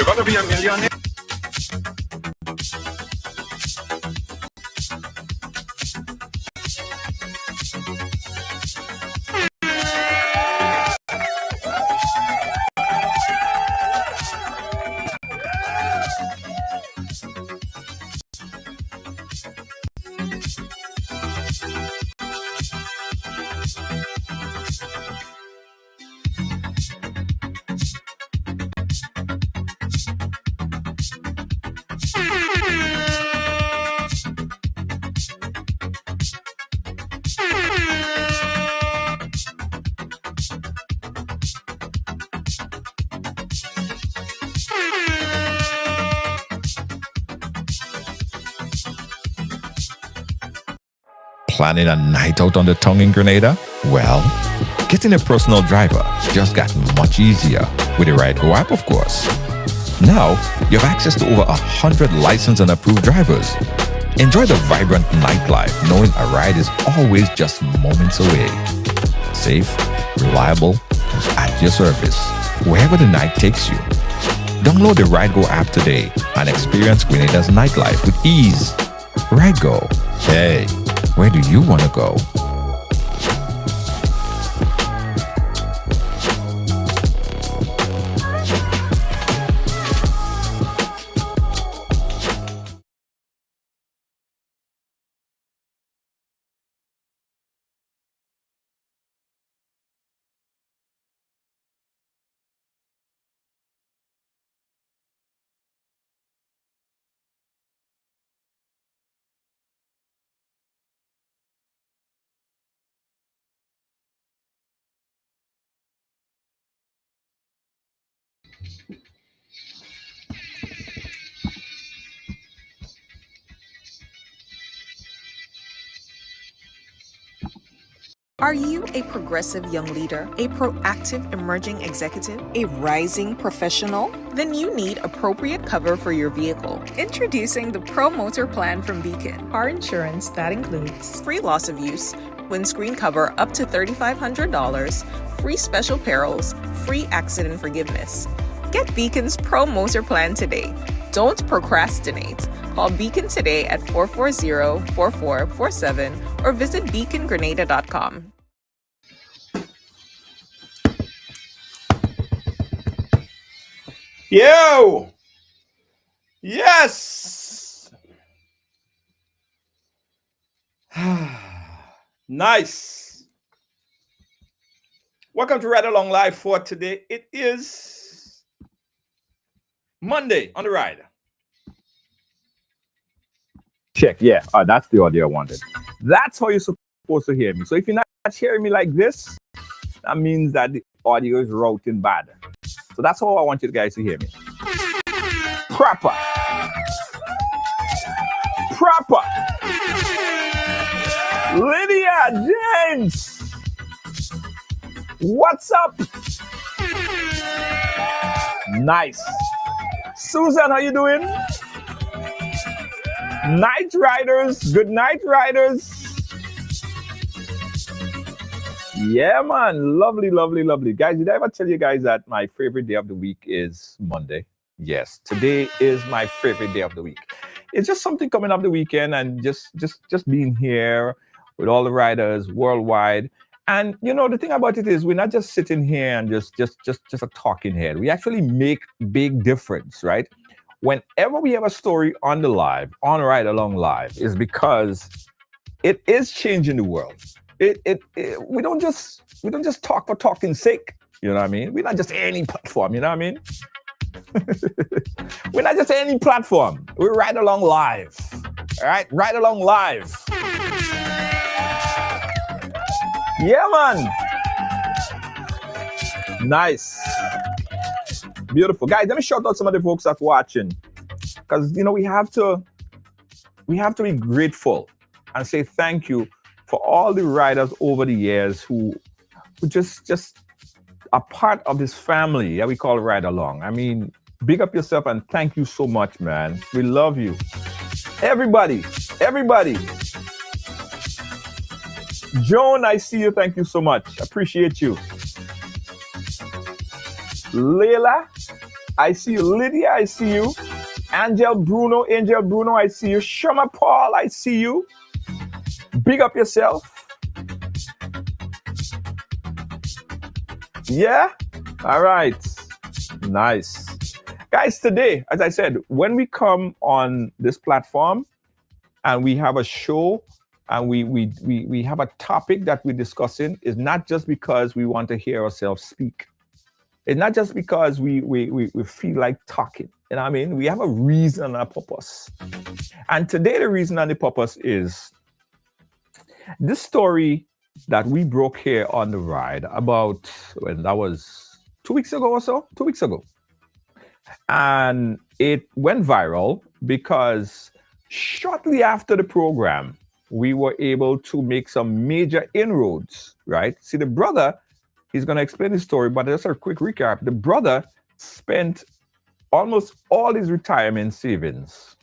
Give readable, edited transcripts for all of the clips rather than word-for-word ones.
You're gonna be a millionaire. Planning a night out on the tongue in Grenada? Well, getting a personal driver just got much easier with the Ridealong app, of course. Now, you have access to over 100 licensed and approved drivers. Enjoy the vibrant nightlife knowing a ride is always just moments away. Safe, reliable, and at your service, wherever the night takes you. Download the Ridealong app today and experience Grenada's nightlife with ease. Ridealong. Hey, where do you want to go? Are you a progressive young leader, a proactive emerging executive, a rising professional? Then you need appropriate cover for your vehicle. Introducing the Pro Motor Plan from Beacon. Car insurance that includes free loss of use, windscreen cover up to $3,500, free special perils, free accident forgiveness. Get Beacon's Pro Motor Plan today. Don't procrastinate. Call Beacon today at 440-4447 or visit beacongrenada.com. Yo! Yes! Nice. Welcome to Ridealong Live for today. It is Monday on the ride. Check, yeah. That's the audio I wanted. That's how you're supposed to hear me. So if you're not hearing me like this, that means that the audio is routing bad. So that's how I want you guys to hear me. Proper. Lydia James. What's up? Nice. Susan, how you doing? Night riders, good night riders. Yeah, man, lovely. Guys, did I ever tell you guys that my favorite day of the week is Monday? Yes, today is my favorite day of the week. It's just something coming up the weekend and just being here with all the riders worldwide. And you know, the thing about it is we're not just sitting here and just a talking head. We actually make big difference, right? Whenever we have a story on the live, on Ridealong Live, is because it is changing the world. We don't just talk for talking's sake. You know what I mean? We're not just any platform. You know what I mean? We're not just any platform. We're Ridealong Live. All right, Ridealong Live. Yeah, man. Nice. Beautiful. Guys, let me shout out some of the folks that's watching. Because, you know, we have to be grateful and say thank you for all the riders over the years who just are part of this family that we call Ridealong. I mean, big up yourself and thank you so much, man. We love you. Everybody. Joan, I see you. Thank you so much. Appreciate you. Leila, I see you. Lydia, I see you. Angel Bruno, I see you. Shama Paul, I see you. Big up yourself. Yeah? All right. Nice. Guys, today, as I said, when we come on this platform and we have a show and we have a topic that we're discussing, is not just because we want to hear ourselves speak. It's not just because we feel like talking. You know what I mean? We have a reason and a purpose. And today the reason and the purpose is this story that we broke here on the ride about, when that was 2 weeks ago or so? 2 weeks ago. And it went viral because shortly after the program, we were able to make some major inroads, right? See, the brother, he's going to explain his story, but just a quick recap. The brother spent almost all his retirement savings,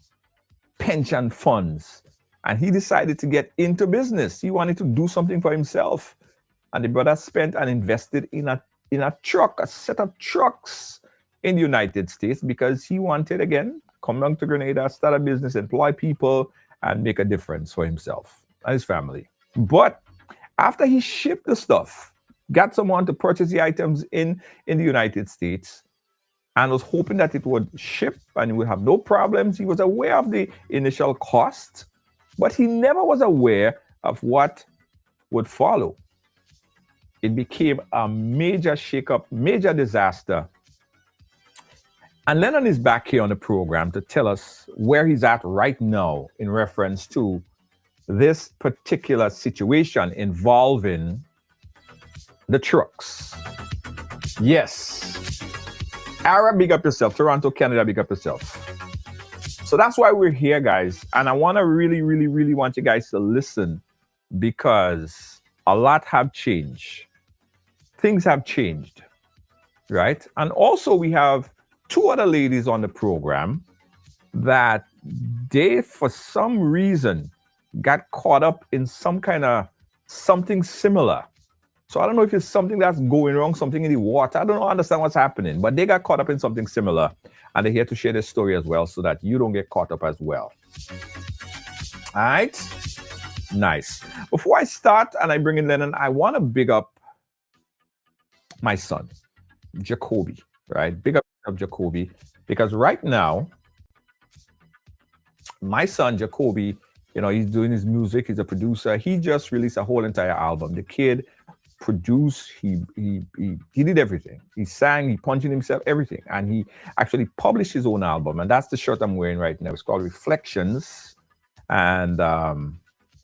pension funds, and he decided to get into business. He wanted to do something for himself. And the brother spent and invested in a truck, a set of trucks in the United States, because he wanted, again, come down to Grenada, start a business, employ people, and make a difference for himself and his family. But after he shipped the stuff, got someone to purchase the items in the United States, and was hoping that it would ship and he would have no problems. He was aware of the initial cost, but he never was aware of what would follow. It became a major shakeup, major disaster. And Lennon is back here on the program to tell us where he's at right now in reference to this particular situation involving the trucks. Yes. Ara, big up yourself. Toronto, Canada, big up yourself. So that's why we're here, guys. And I want to really want you guys to listen, because a lot have changed. Things have changed, right? And also we have two other ladies on the program that they, for some reason, got caught up in some kind of something similar. So I don't know if it's something that's going wrong, something in the water. I don't understand what's happening, but they got caught up in something similar, and they're here to share their story as well so that you don't get caught up as well. All right? Nice. Before I start and I bring in Lennon, I want to big up my son, Jacoby, right? Big up Jacoby, because right now, my son, Jacoby, you know, he's doing his music. He's a producer. He just released a whole entire album. The kid produced, he did everything. He sang, he punched himself, everything. And he actually published his own album. And that's the shirt I'm wearing right now. It's called Reflections. And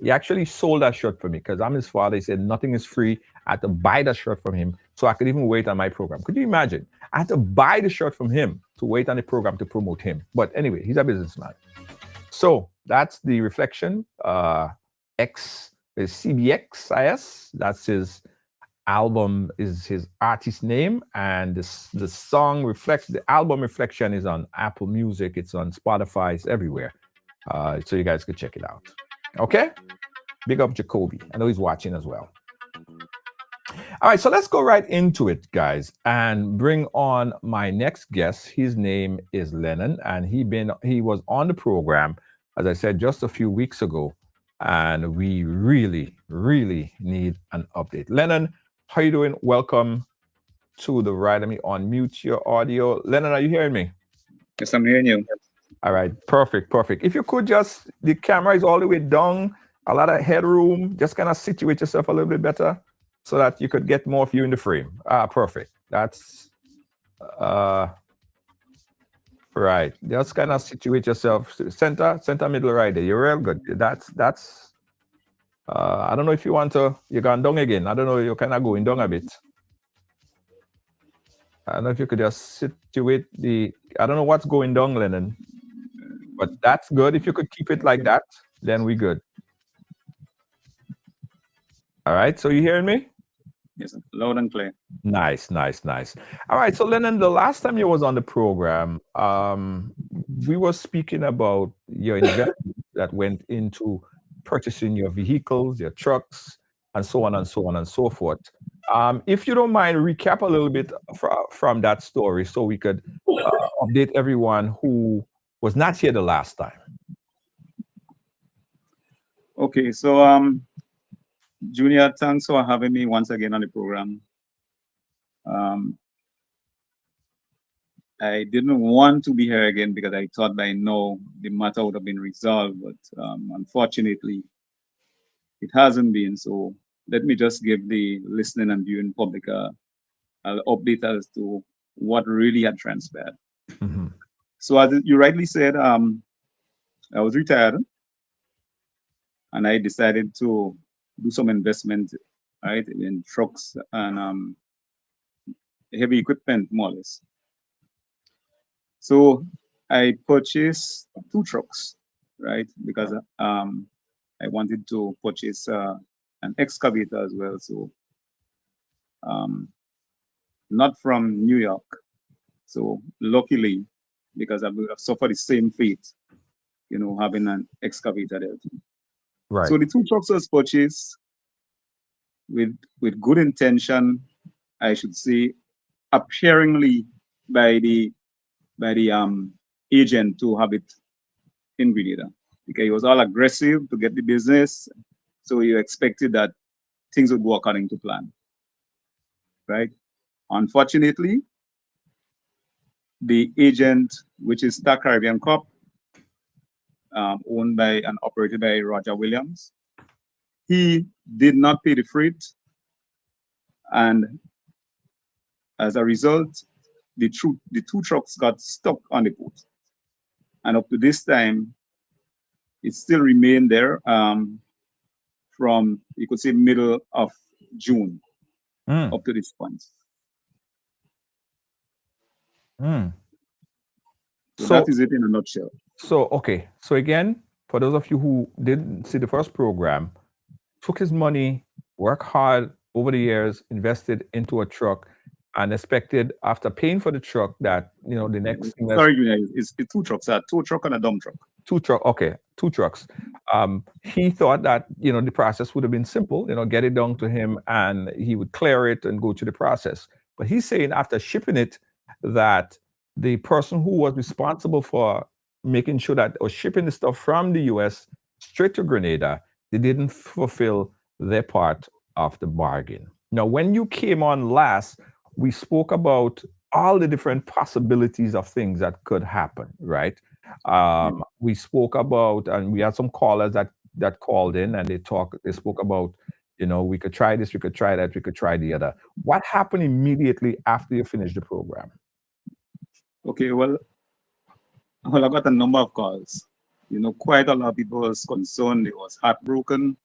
he actually sold that shirt for me because I'm his father. He said nothing is free. I had to buy that shirt from him so I could even wait on my program. Could you imagine? I had to buy the shirt from him to wait on the program to promote him. But anyway, he's a businessman. So that's the Reflection. X is CBXIS. That's his album, is his artist name. And the song Reflects, the album Reflection is on Apple Music. It's on Spotify. It's everywhere. So you guys could check it out. Okay? Big up Jacoby. I know he's watching as well. All right, so let's go right into it, guys, and bring on my next guest. His name is Lennon, and he was on the program, as I said, just a few weeks ago, and we really need an update. Lennon, how you doing? Welcome to the ride. Let me unmute your audio. Lennon, are you hearing me? Yes, I'm hearing you. All right, perfect. If you could just, the camera is all the way down, a lot of headroom, just kind of situate yourself a little bit better, so that you could get more of you in the frame. Perfect. That's right. Just kind of situate yourself. Center, middle, right there. You're real good. That's. I don't know if you want to. You're going down again. I don't know. You're kind of going down a bit. I don't know if you could just situate the. I don't know what's going down, Lennon. But that's good. If you could keep it like that, then we're good. All right. So you hearing me? Yes, loud and clear. Nice. All right, so Lennon, the last time you was on the program, we were speaking about your investment that went into purchasing your vehicles, your trucks, and so on and so forth. If you don't mind, recap a little bit from that story so we could update everyone who was not here the last time. Okay, so Junior, thanks for having me once again on the program. I didn't want to be here again because I thought by now the matter would have been resolved, but unfortunately, it hasn't been. So let me just give the listening and viewing public an update as to what really had transpired. Mm-hmm. So as you rightly said, I was retired and I decided to do some investment, right, in trucks and heavy equipment, more or less. So I purchased 2 trucks, right, because I wanted to purchase an excavator as well. So not from New York. So luckily, because I would have suffered the same fate, having an excavator there. Right. So the 2 trucks was purchased with good intention, I should say, appearingly by the agent to have it in Grenada. Because he was all aggressive to get the business, so you expected that things would go according to plan, right? Unfortunately, the agent, which is Star Caribbean Corp, owned by and operated by Roger Williams, he did not pay the freight, and as a result, the 2 trucks got stuck on the port. And up to this time, it still remained there from, you could say, middle of June up to this point. So that is it in a nutshell. So, okay. So again, for those of you who didn't see the first program, took his money, worked hard over the years, invested into a truck, and expected after paying for the truck that, the next investment. Sorry, Junior, it's 2 trucks, a tow truck and a dump truck. 2 truck, okay, 2 trucks. He thought that, the process would have been simple, get it down to him and he would clear it and go through the process. But he's saying after shipping it that the person who was responsible for making sure that or shipping the stuff from the US straight to Grenada, they didn't fulfill their part of the bargain. Now, when you came on last, we spoke about all the different possibilities of things that could happen, right? We spoke about, and we had some callers that called in and they spoke about, we could try this, we could try that, we could try the other. What happened immediately after you finished the program? Okay, well, I got a number of calls. Quite a lot of people was concerned. They was heartbroken,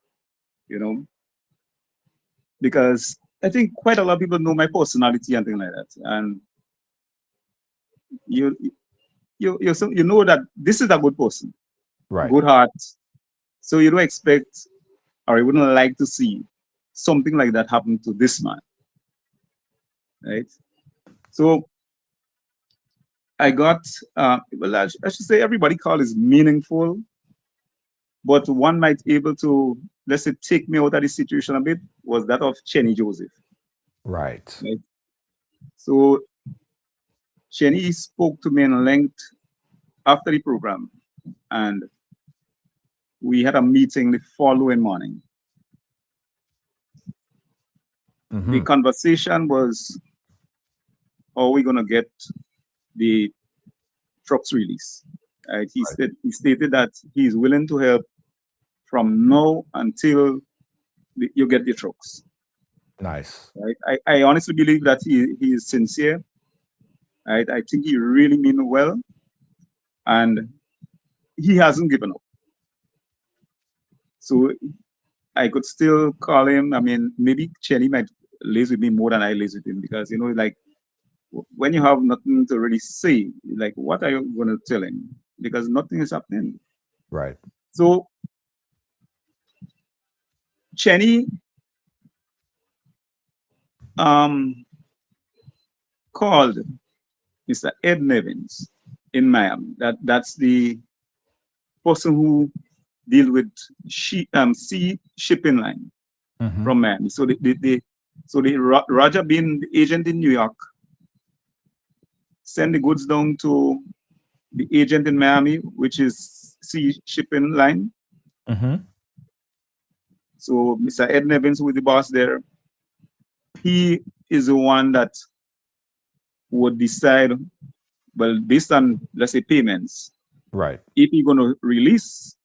because I think quite a lot of people know my personality and things like that. And you know that this is a good person, right? Good heart. So you don't expect, or you wouldn't like to see something like that happen to this man, right? So I got, well, I should say everybody call is meaningful, but one might able to, let's say, take me out of the situation a bit, was that of Chenny Joseph. Right. So Chenny spoke to me in length after the program, and we had a meeting the following morning. The conversation was, how are we going to get the trucks release? He stated that he's willing to help from now until you get the trucks. Nice. Right? I honestly believe that he is sincere. Right? I think he really means well, and he hasn't given up. So I could still call him. I mean, maybe Chenny might liaise with me more than I liaise with him, because like when you have nothing to really say, like what are you going to tell him? Because nothing is happening. Right. So Chenny called Mr. Ed Nevins in Miami. That's the person who deal with sea shipping line from Miami. So So the Roger, being the agent in New York, send the goods down to the agent in Miami, which is Sea Shipping Line. Mm-hmm. So Mr. Ed Nevins, who is the boss there, he is the one that would decide, well, based on, let's say, payments, Right. if he's going to release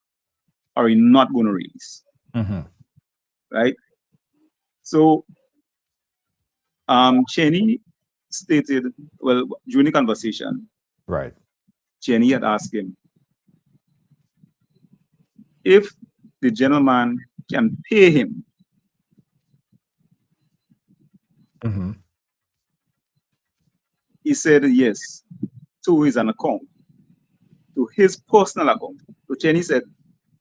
or he's not going to release, Mm-hmm. right? So Cheney stated, well, during the conversation, Right. Cheney had asked him if the gentleman can pay him. Mm-hmm. He said yes, to his an account, to his personal account. So Cheney said,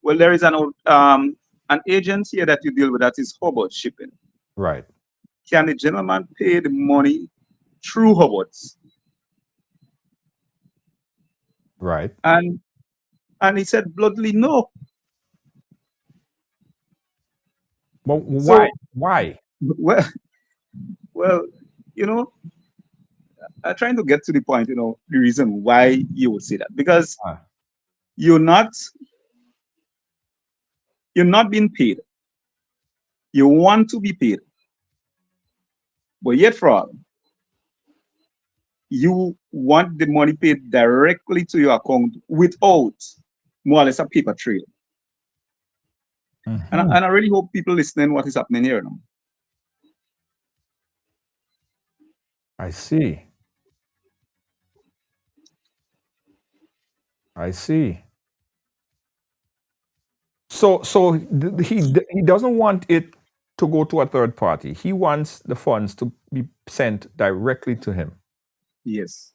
well, there is an agent here that you deal with that is Hubbard Shipping. Right. Can the gentleman pay the money through Hubbard's? Right. And he said bluntly, no. Well, So, why? well, well, you know, I'm trying to get to the point, the reason why you would say that. Because Ah. you're not being paid. You want to be paid. But yet for all, you want the money paid directly to your account without more or less a paper trail. Mm-hmm. And I really hope people listening what is happening here now. I see. I see. So he doesn't want it to go to a third party. He wants the funds to be sent directly to him. Yes.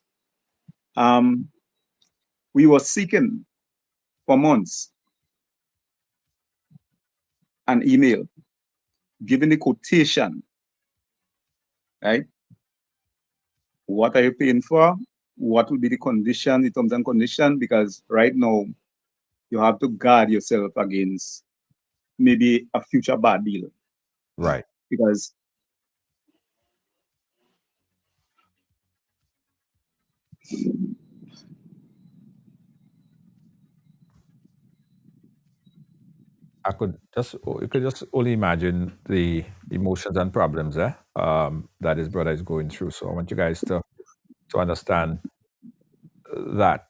We were seeking for months an email giving the quotation, right? What are you paying for? What will be the condition, the terms and conditions? Because right now, you have to guard yourself against maybe a future bad deal. Right. Because You could just only imagine the emotions and problems that his brother is going through. So I want you guys to understand that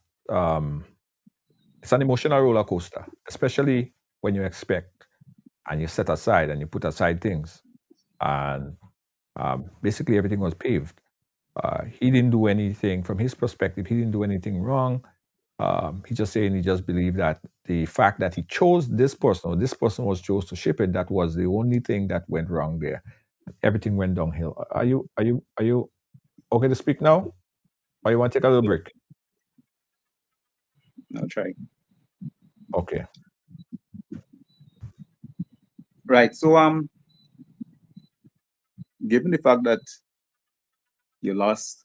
it's an emotional roller coaster, especially when you expect and you set aside and you put aside things, and basically everything was paved. He didn't do anything from his perspective. He didn't do anything wrong. He just believed that the fact that he chose this person, or this person was chose to ship it, that was the only thing that went wrong there. Everything went downhill. Are you okay to speak now? Or you want to take a little break? I'll try. Okay. Right. So given the fact that you lost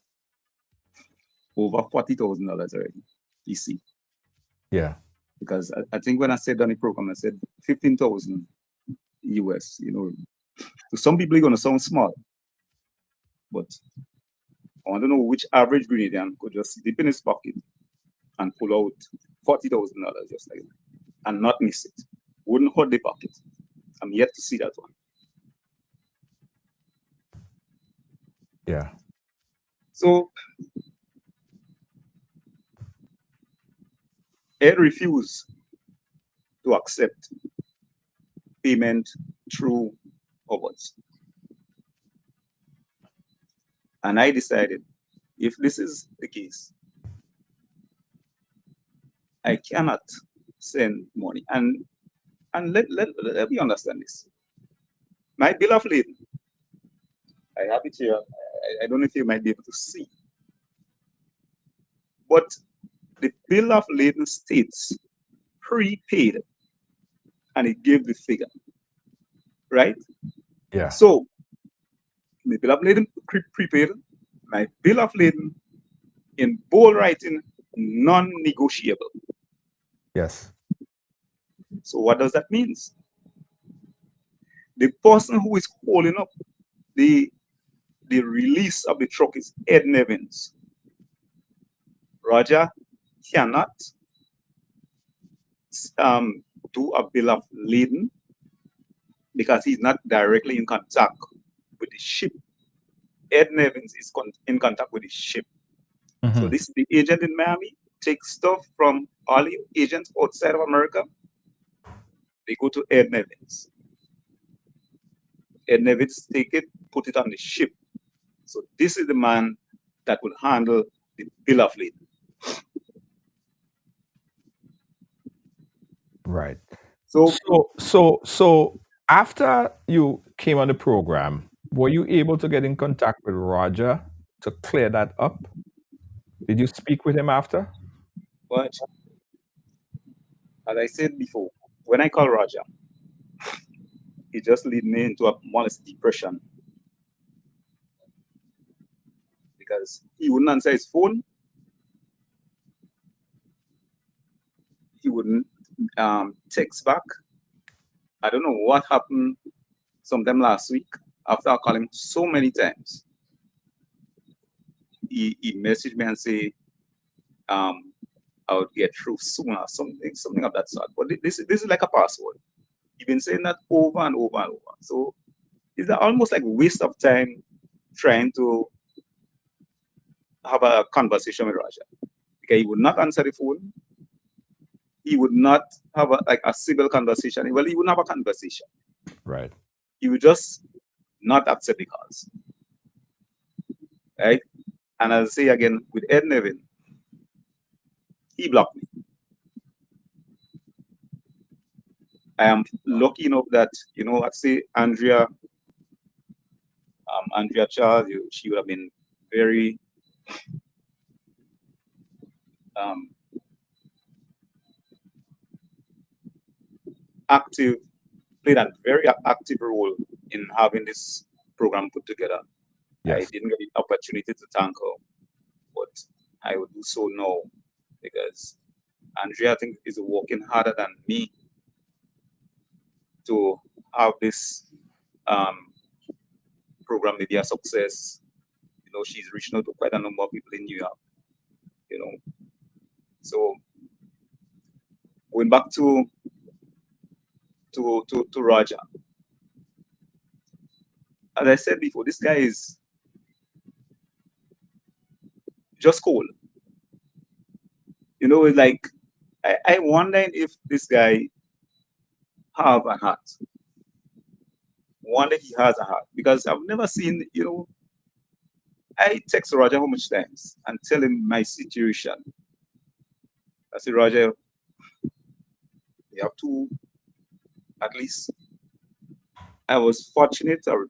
over $40,000 already, you see. Yeah. Because I think when I said on the program, I said 15,000 US, to some people it's gonna sound small. But I want to know which average Grenadian could just dip in his pocket and pull out $40,000 just like that and not miss it. Wouldn't hurt the pocket. I'm yet to see that one. Yeah. So Ed refused to accept payment through Roberts. And I decided, if this is the case, I cannot send money. And let me understand this. My bill of lading, I have it here. I don't know if you might be able to see. But the bill of lading states prepaid, and it gave the figure, right? Yeah. So my bill of lading prepaid, my bill of lading in bold writing, non-negotiable. Yes. So what does that mean? The person who is calling up the release of the truck is Ed Nevins. Roger cannot do a bill of lading because he's not directly in contact with the ship. Ed Nevins is in contact with the ship. So this is the agent in Miami, takes stuff from all the agents outside of America. They go to Ed Nevins. Ed Nevins take it, put it on the ship. So this is the man that will handle the bill of lading. Right. So So after you came on the program, were you able to get in contact with Roger to clear that up? Did you speak with him after? but as I said before, when I call Roger, he just lead me into a modest depression because he wouldn't answer his phone. He wouldn't text back. I don't know what happened sometime last week after I called him so many times. He messaged me and say, I would get through soon or something of that sort. But this is like a password. He's been saying that over and over and over. So it's almost like a waste of time trying to have a conversation with Raja. Because he would not answer the phone. He would not have a civil conversation. Well, he wouldn't have a conversation. Right. He would just not accept the calls. Right? And as I say again, with Ed Nevin, he blocked me. I am lucky enough that, I'd say Andrea Charles, she would have been very active, played a very active role in having this program put together. Yes. I didn't get the opportunity to thank her, but I will do so now because Andrea, I think, is working harder than me to have this program maybe a success. She's reaching out to quite a number of people in New York. So going back to Roger. As I said before, this guy is just cold. It's like I wonder if this guy have a heart. Wonder if he has a heart because I've never seen. I text Roger how much times and tell him my situation. I say, Roger, you have to at least. I was fortunate, or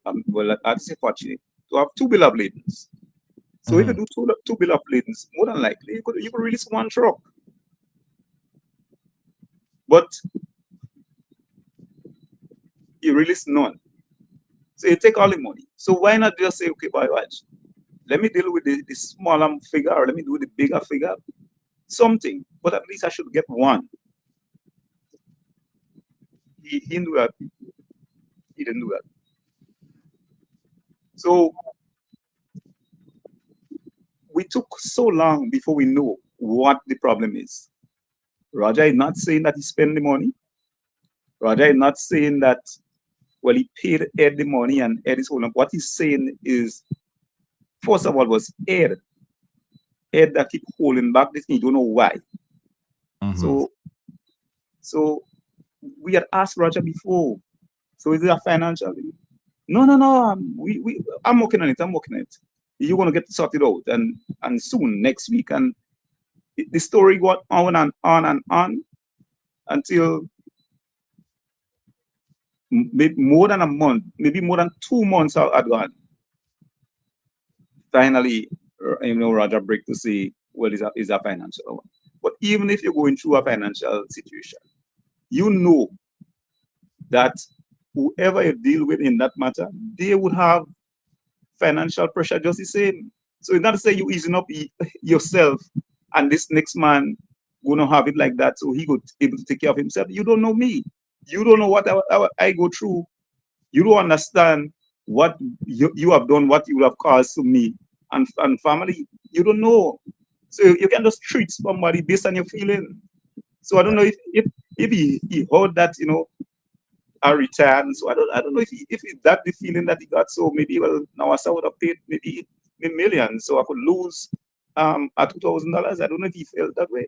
I'd say fortunate, to have 2 bill of ladings. So if you do two bill of ladings, more than likely you could release 1 truck. But you release none. So you take all the money. So why not just say, okay, boy, watch. Let me deal with the smaller figure, or let me do the bigger figure. Something, but at least I should get 1. He didn't do that. He didn't do that. So we took so long before we know what the problem is. Roger is not saying that he spent the money. Roger is not saying that, well, he paid Ed the money and Ed is holding up. What he's saying is, first of all, was Ed. Ed that keep holding back this thing. You don't know why. So we had asked Roger before. So is it a financial? No. I'm working on it. You're gonna get sorted out, and soon next week, and the story got on and on and on until maybe more than a month, maybe more than 2 months had gone. Finally, Roger break to say, well, is a financial one. But even if you're going through a financial situation, you know that whoever you deal with in that matter, they would have financial pressure just the same. So it's not to say you easing up yourself and this next man gonna have it like that so he could able to take care of himself. You don't know me. You don't know what I go through. You don't understand what you have done, what you have caused to me and family. You don't know. So you can just treat somebody based on your feeling. So I don't know if he heard that, I retired. So I don't know if that the feeling that he got. So maybe, well, now I would have paid maybe a million, so I could lose at $2,000. I don't know if he felt that way.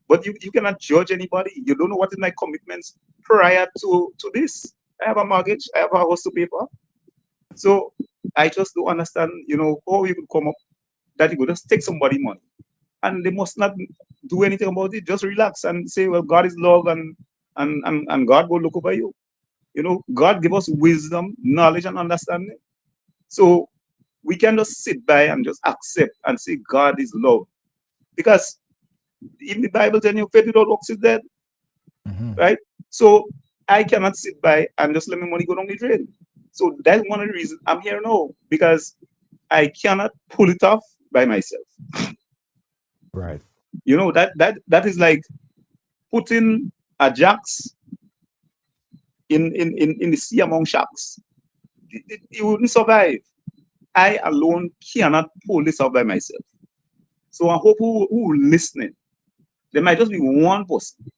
But you cannot judge anybody. You don't know what is my commitments prior to this. I have a mortgage, I have a house to pay for. So I just don't understand, how you could come up that you could just take somebody money and they must not do anything about it. Just relax and say, well, God is love and God will look over you. God give us wisdom, knowledge, and understanding. So we can just sit by and just accept and say God is love. Because even the Bible tells you faith without works is dead. Right? So I cannot sit by and just let my money go down the drain. So that's one of the reasons I'm here now, because I cannot pull it off by myself. Right. That is like putting a jacks in the sea among sharks. You wouldn't survive. I alone cannot pull this off by myself. So I hope who listening, there might just be one person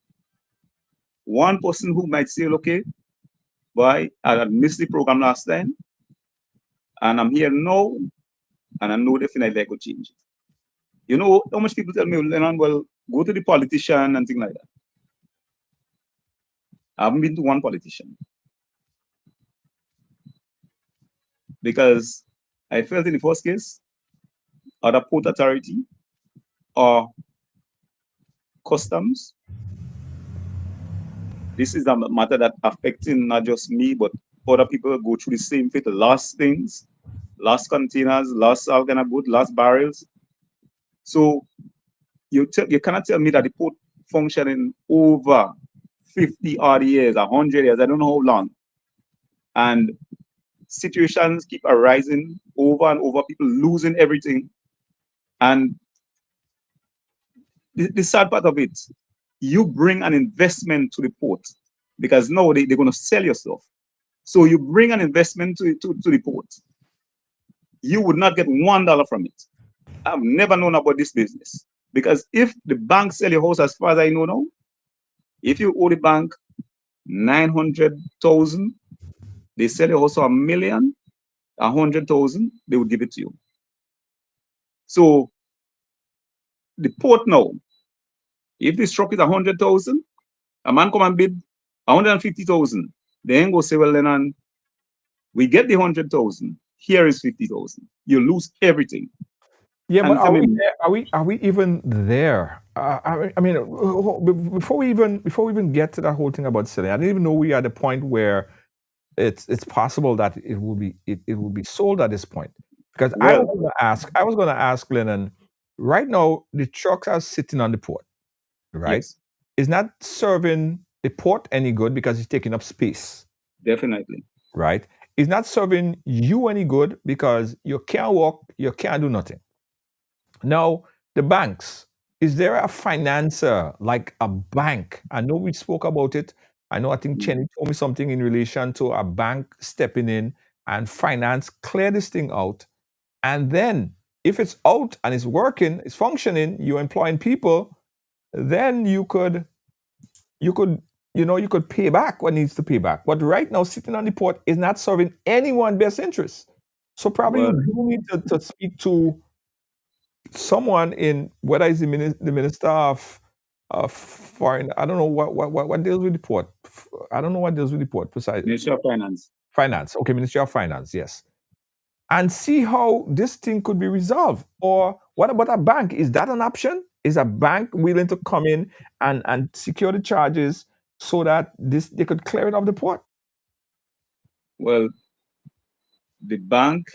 who might say, okay, boy, I had missed the program last time, and I'm here now, and I know definitely I could change it. How much people tell me, Lennon, well, go to the politician and things like that. I haven't been to one politician because I felt in the first case, either port authority or customs. This is a matter that affecting not just me, but other people go through the same fate, lost things, lost containers, lost all kind of good, lost barrels. So you cannot tell me that the port functioning over 50 odd years, 100 years, I don't know how long. And situations keep arising over and over, people losing everything. And the sad part of it, you bring an investment to the port because now they're going to sell your stuff. So you bring an investment to the port. You would not get $1 from it. I've never known about this business. Because if the bank sell your house, as far as I know now, if you owe the bank 900,000, they sell your house for $1 million, 100,000, they would give it to you. So the port now, if this truck is 100,000, a man come and bid 150,000, then go say, well, Lennon, we get the 100,000. Here is 50,000. You lose everything. Yeah, but And are we there? Are we even there? I mean, before we even get to that whole thing about selling, I didn't even know we are at the point where it's possible that it will be sold at this point. Because I was going to ask Lennon, right now the trucks are sitting on the port, right? Yes, It's not serving the port any good because it's taking up space, definitely. right? It's not serving you any good because you can't walk, you can't do nothing. Now, the banks, is there a financer like a bank? I know we spoke about it. I think Chenny told me something in relation to a bank stepping in and finance, clear this thing out. And then if it's out and it's working, it's functioning, you're employing people, then you could pay back what needs to pay back. But right now, sitting on the port is not serving anyone's best interest. So probably Well, you need to speak to someone in, whether it's the minister of foreign, I don't know what deals with the port. I don't know what deals with the port precisely. Ministry of Finance. Finance, okay, Ministry of Finance, yes. And see how this thing could be resolved. Or what about a bank? Is that an option? Is a bank willing to come in and secure the charges so that they could clear it off the port? Well, the bank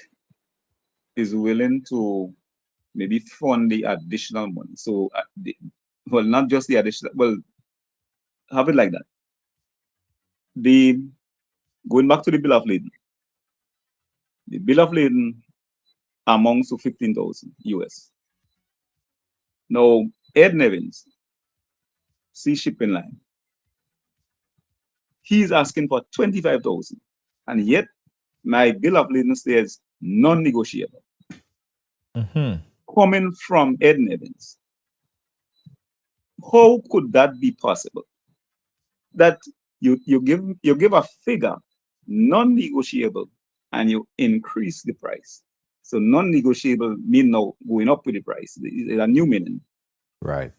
is willing to maybe fund the additional money. So, not just the additional, well, have it like that. Going back to the bill of lading. The bill of lading amounts to 15,000 US. Now, Ed Nevins, Sea Shipping Line, he's asking for 25,000, and yet my bill of lading says non-negotiable. Coming from Ed Evans. How could that be possible? That you give a figure non-negotiable and you increase the price. So non-negotiable mean now going up with the price. It's a new meaning. Right.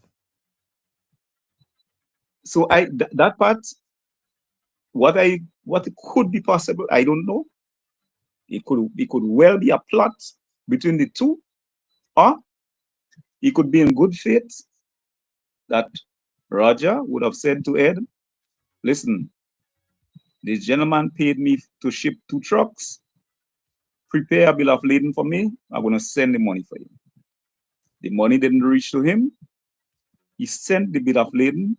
So that part, what it could be possible, I don't know. It could well be a plot between the two, or it could be in good faith that Roger would have said to Ed, listen, this gentleman paid me to ship 2 trucks. Prepare a bill of lading for me. I'm going to send the money for you. The money didn't reach to him. He sent the bill of lading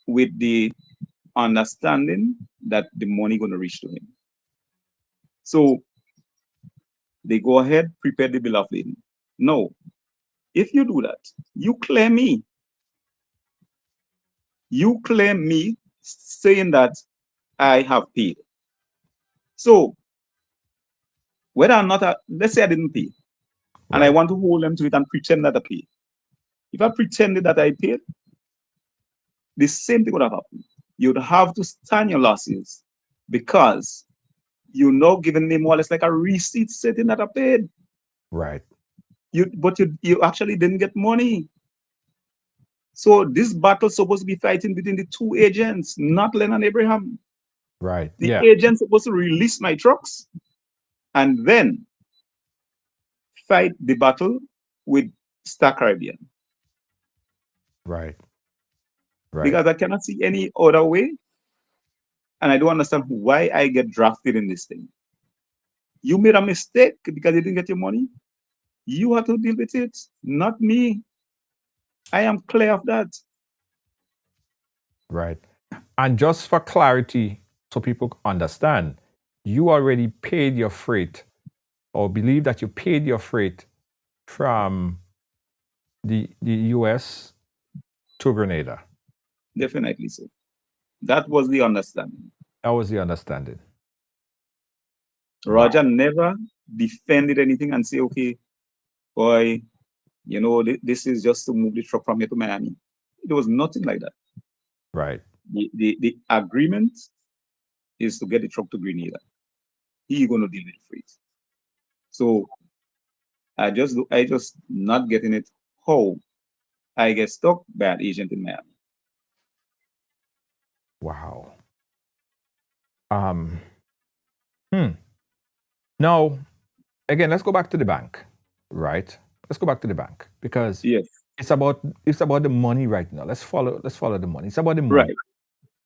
with the understanding that the money going to reach to him. So they go ahead, prepare the bill of lading. No, if you do that, you claim me. You claim me saying that I have paid. So whether or not, let's say I didn't pay, and I want to hold them to it and pretend that I paid. If I pretended that I paid, the same thing would have happened. You'd have to stand your losses because you're now giving me more or less like a receipt stating that I paid. Right. But you actually didn't get money. So this battle's supposed to be fighting between the 2 agents, not Len and Abraham. Right. The agent's supposed to release my trucks and then fight the battle with Star Caribbean. Right. Right. Because I cannot see any other way. And I don't understand why I get drafted in this thing. You made a mistake because you didn't get your money. You have to deal with it, not me. I am clear of that. Right. And just for clarity, so people understand, you already paid your freight or believe that you paid your freight from the US to Grenada. Definitely so. That was the understanding. That was the understanding. Roger never defended anything and say, okay, boy, you know, this is just to move the truck from here to Miami. There was nothing like that. Right. The agreement is to get the truck to Grenada. He's going to deal with the freight. So I just not getting it how I get stuck by an agent in Miami. Wow. Now, again, let's go back to the bank, right? Let's go back to the bank because yes, it's about the money right now. Let's follow the money. It's about the money. Right.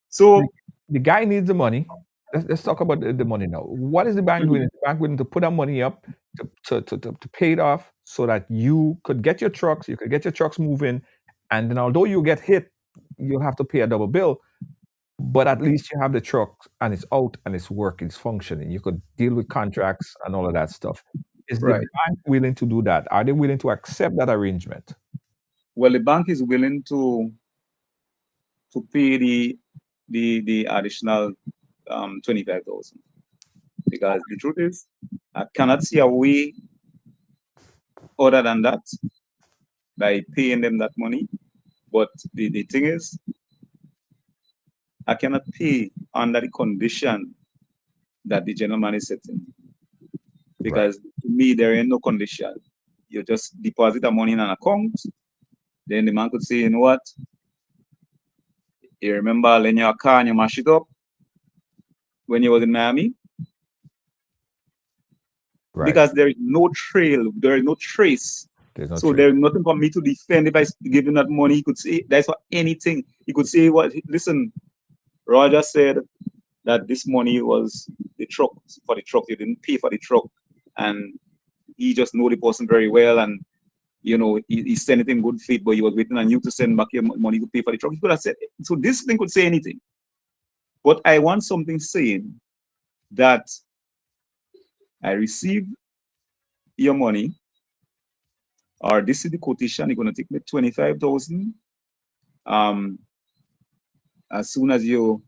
So the guy needs the money. Let's talk about the money now. What is the bank doing? Is the bank willing to put that money up to pay it off so that you could get your trucks, moving, and then although you get hit, you'll have to pay a double bill, but at least you have the truck and it's out and it's working, it's functioning. You could deal with contracts and all of that stuff. Is the bank willing to do that? Are they willing to accept that arrangement? Well, the bank is willing to pay the additional 25,000 because the truth is I cannot see a way other than that by paying them that money. But the thing is, I cannot pay under the condition that the gentleman is setting. Because to me, there ain't no condition. You just deposit the money in an account. Then the man could say, you know what? You remember lending your car and you mash it up when you was in Miami? Right. Because there is no trail, there is no trace. There's nothing for me to defend. If I give him that money, he could say that's for anything. He could say, "What? Listen, Roger said that this money was the truck for the truck. You didn't pay for the truck, and he just know the person very well, and you know he sent it in good faith, but he was waiting on you to send back your money to pay for the truck." He could have said it. So this thing could say anything, but I want something saying that I received your money, or this is the quotation. You're going to take me 25,000. As soon as you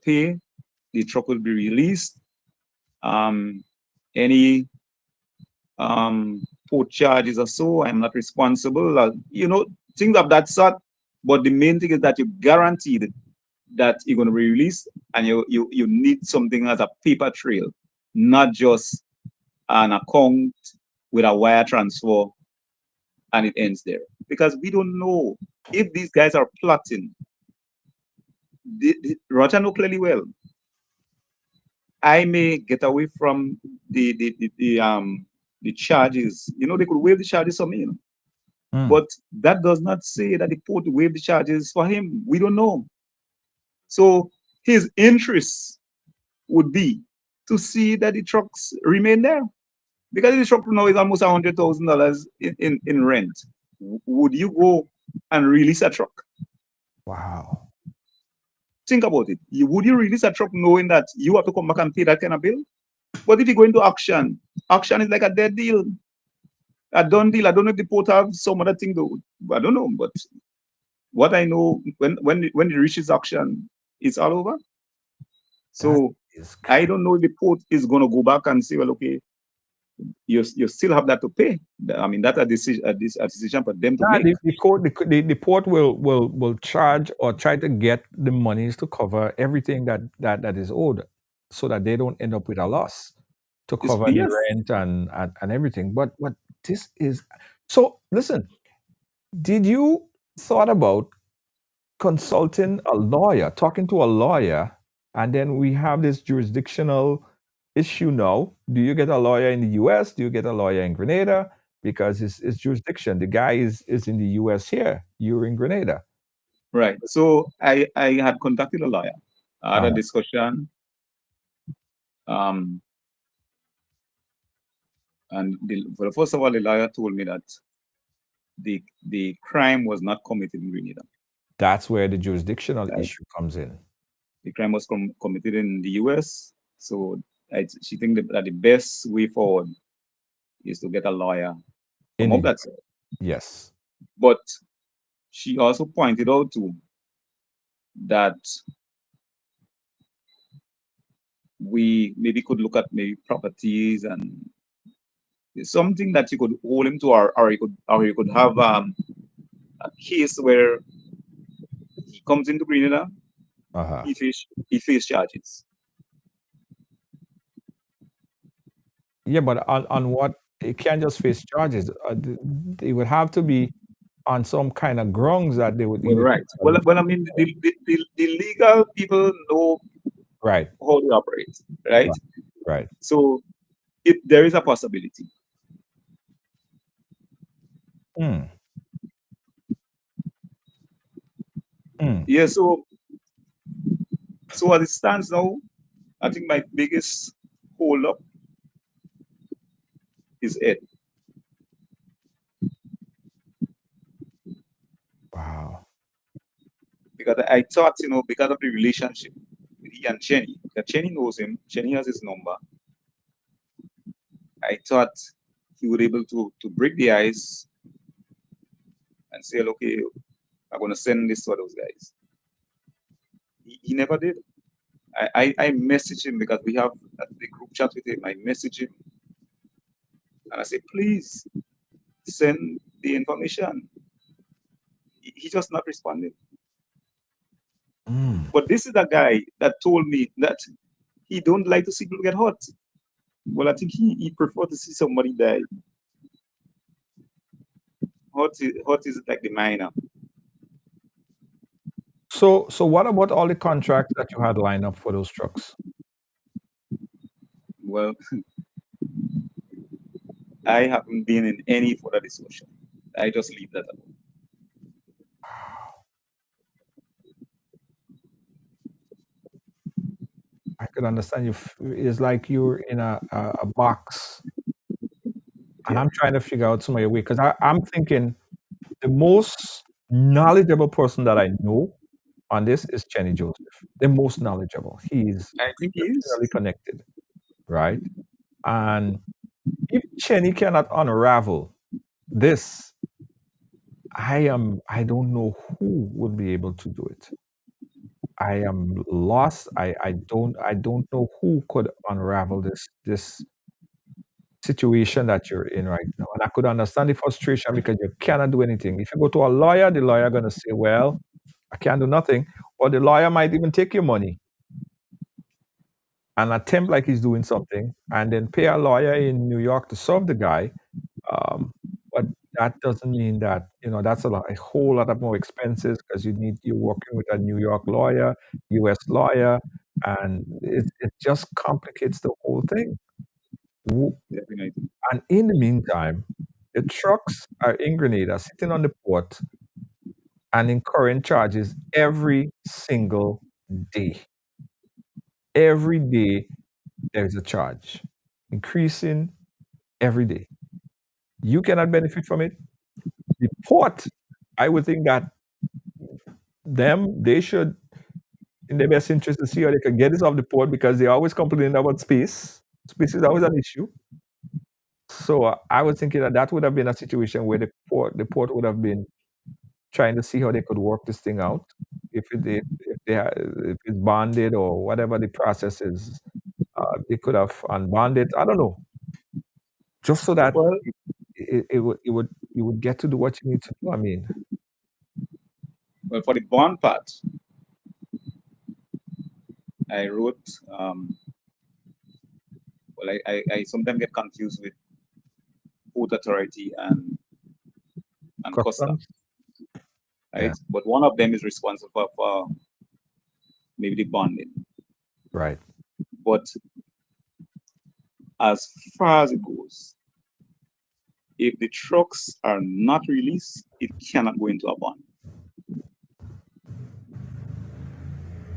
pay, the truck will be released, Any port charges or so, I'm not responsible. Things of that sort. But the main thing is that you're guaranteed that you're going to be released, and you need something as a paper trail, not just an account with a wire transfer and it ends there. Because we don't know if these guys are plotting. Roger know clearly well. I may get away from the charges. They could waive the charges on me. But that does not say that the port waive the charges for him. We don't know. So his interest would be to see that the trucks remain there. Because the truck now is almost $100,000 in rent. Would you go and release a truck? Wow. Think about it. Would you release a truck knowing that you have to come back and pay that kind of bill? But if you go into auction is like a dead deal, a done deal. I don't know if the port have some other thing though. I don't know. But what I know, when it reaches auction, it's all over. So I don't know if the port is going to go back and say, well, okay, you still have that to pay. I mean, that's a decision for them to make. The port will charge or try to get the monies to cover everything that is owed, so that they don't end up with a loss to cover the rent and everything. But this is so. Listen, did you thought about consulting a lawyer, talking to a lawyer, and then we have this jurisdictional issue now? Do you get a lawyer in the US? Do you get a lawyer in Grenada? Because it's jurisdiction. The guy is in the US here. You're in Grenada. Right. So I had contacted a lawyer. I had a discussion. And first of all, the lawyer told me that the crime was not committed in Grenada. That's where the jurisdictional issue comes in. The crime was committed in the US. So she thinks that the best way forward is to get a lawyer from up that side. Yes. But she also pointed out too that we maybe could look at maybe properties and something that you could hold him to, or you could have a case where he comes into Grenada, he face charges. Yeah, but on what? It can't just face charges. It would have to be on some kind of grounds that they would. Right. Well, I mean, the legal people know right how they operate, right? Right. So if there is a possibility. Yeah, so as it stands now, I think my biggest hold up is Ed. Wow. Because I thought, because of the relationship with he and Chenny, that Chenny knows him, Chenny has his number. I thought he would be able to break the ice and say, okay, I'm going to send this to those guys. He never did. I messaged him because we have the group chat with him. I messaged him and I said, please send the information. He just not responding. But this is a guy that told me that he don't like to see people get hurt. Well, I think he prefer to see somebody die. Hurt is like the minor. So what about all the contracts that you had lined up for those trucks? Well, I haven't been in any further discussion. I just leave that alone. I could understand you. It's like you're in a box, and I'm trying to figure out some of your way, because I'm thinking the most knowledgeable person that I know on this is Chenny Joseph. The most knowledgeable. I think he is really connected, right? And if Chenny cannot unravel this, I don't know who would be able to do it. I am lost. I don't know who could unravel this situation that you're in right now. And I could understand the frustration because you cannot do anything. If you go to a lawyer, the lawyer gonna say, "Well, I can't do nothing," or the lawyer might even take your money and attempt like he's doing something, and then pay a lawyer in New York to serve the guy. But that doesn't mean that that's a whole lot of more expenses because you're working with a New York lawyer, U.S. lawyer, and it just complicates the whole thing. Definitely. And in the meantime, the trucks are in Grenada, sitting on the port and incurring charges every single day. Every day there's a charge, increasing every day. You cannot benefit from it. The port, I would think that they should, in their best interest, to see how they can get this off the port because they always complain about space. Space is always an issue. So I was thinking that would have been a situation where the port would have been trying to see how they could work this thing out. If it's bonded or whatever the process is, they could have unbonded. I don't know, just so that Well, you would get to do what you need to do. I mean, for the bond part, I wrote. Well, I sometimes get confused with Port Authority and customs. Customs, right? Yeah. But one of them is responsible for maybe the bonding. Right. But as far as it goes, if the trucks are not released, it cannot go into a bond.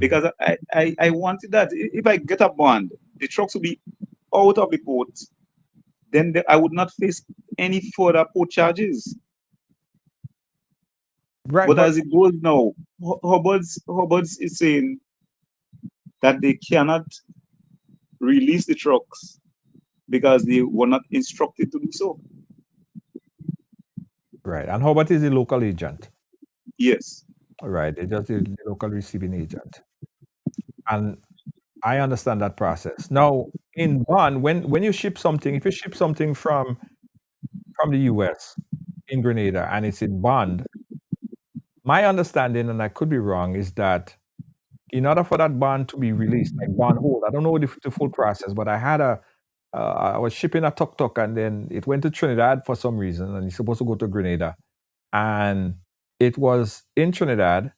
Because I wanted that if I get a bond, the trucks will be out of the port. Then I would not face any further port charges. Right. But as it goes now, Hubbards is saying that they cannot release the trucks because they were not instructed to do so. Right. And Hobart is the local agent. Yes. Right. It's just the local receiving agent. And I understand that process. Now, in bond, when you ship something, if you ship something from the US in Grenada and it's in bond, my understanding, and I could be wrong, is that in order for that bond to be released, like bond hold, I don't know the full process, but I was shipping a tuk-tuk and then it went to Trinidad for some reason and it's supposed to go to Grenada. And it was in Trinidad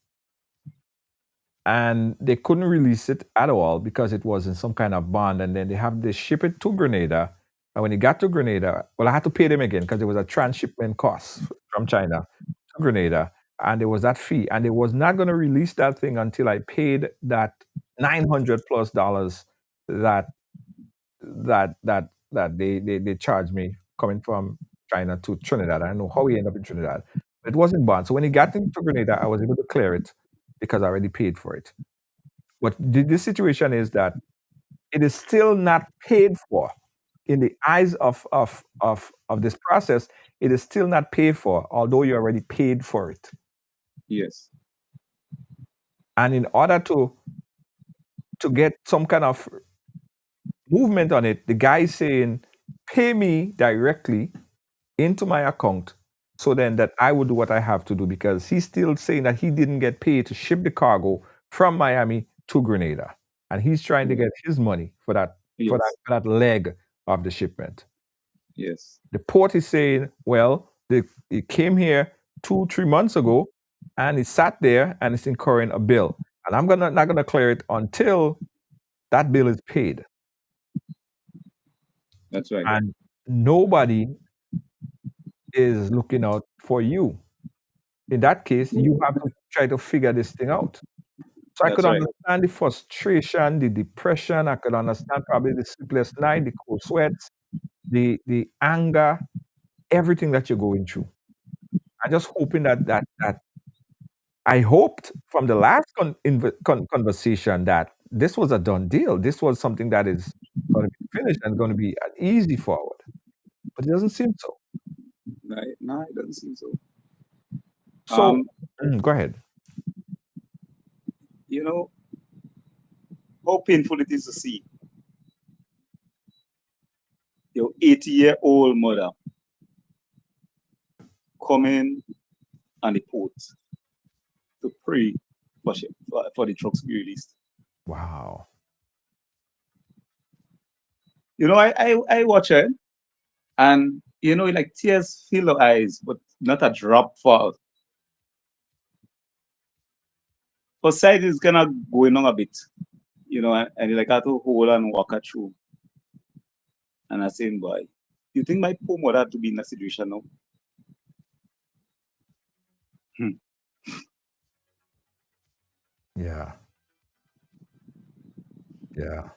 and they couldn't release it at all because it was in some kind of bond. And then they ship it to Grenada. And when it got to Grenada, well, I had to pay them again because there was a transshipment cost from China to Grenada. And there was that fee. And they was not going to release that thing until I paid that $900+ that they charged me coming from China to Trinidad. I don't know how we ended up in Trinidad. But it wasn't bond. So when it got into Grenada, I was able to clear it because I already paid for it. But the situation is that it is still not paid for. In the eyes of this process, it is still not paid for, although you already paid for it. Yes. And in order to get some kind of movement on it, the guy is saying, pay me directly into my account so then that I would do what I have to do, because he's still saying that he didn't get paid to ship the cargo from Miami to Grenada. And he's trying to get his money for that Yes. for that leg of the shipment. Yes. The port is saying, well, it came here 2-3 months ago and it sat there and it's incurring a bill. And I'm not gonna clear it until that bill is paid. That's right. And nobody is looking out for you. In that case, you have to try to figure this thing out. So I That's could right. understand the frustration, the depression. I could understand probably the sleepless night, the cold sweats, the anger, everything that you're going through. I'm just hoping that I hoped from the last conversation that this was a done deal. This was something that is going to be finished and going to be an easy forward. But it doesn't seem so. No, it doesn't seem so. So go ahead. You know, how painful it is to see your 80-year-old mother coming on the port to pray for the trucks to be released. Wow. You know, I watch it, and you know, like tears fill her eyes, but not a drop fall. Her side is kind of going on a bit, you know, and like I had to hold and walk her through. And I saying, boy, you think my poor mother to be in that situation now? Yeah. Yeah.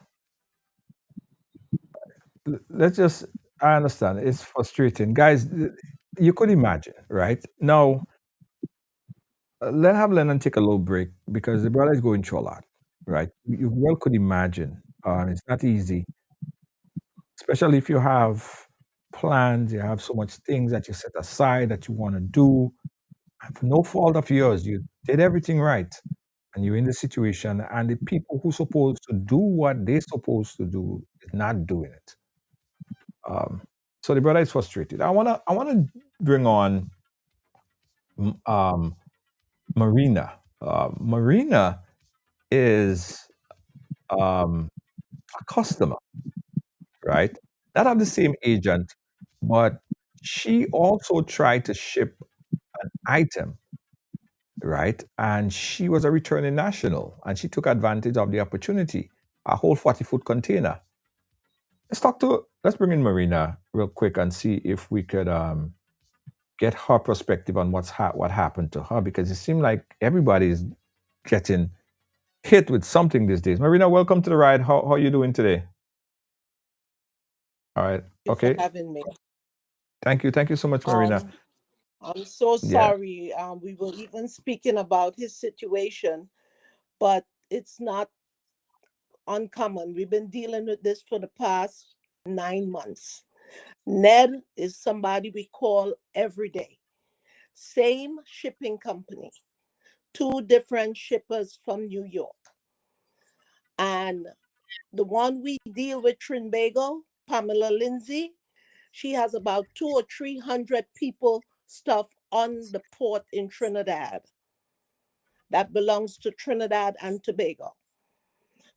Let's just, I understand. It's frustrating. Guys, you could imagine, right? Now, let have Lennon take a little break because the brother is going through a lot, right? You well could imagine. It's not easy, especially if you have plans, you have so much things that you set aside that you want to do. And for no fault of yours, you did everything right. And you're in the situation, and the people who supposed to do what they're supposed to do is not doing it. So the brother is frustrated. I wanna bring on um, Marina. Marina is a customer, right? Not of the same agent, but she also tried to ship an item, right? And she was a returning national, and she took advantage of the opportunity. A whole 40-foot container. Let's bring in Marina real quick and see if we could get her perspective on what happened to her, because it seemed like everybody's getting hit with something these days. Marina, welcome to the ride. How are you doing today? All right. You for Okay. having me. Thank you so much, Marina. I'm so Yeah. sorry. We were even speaking about his situation, but it's not uncommon. We've been dealing with this for the past 9 months. Ned is somebody we call every day. Same shipping company, two different shippers from New York. And the one we deal with, Trinbago, Pamela Lindsay, she has about 200 or 300 people stuff on the port in Trinidad that belongs to Trinidad and Tobago.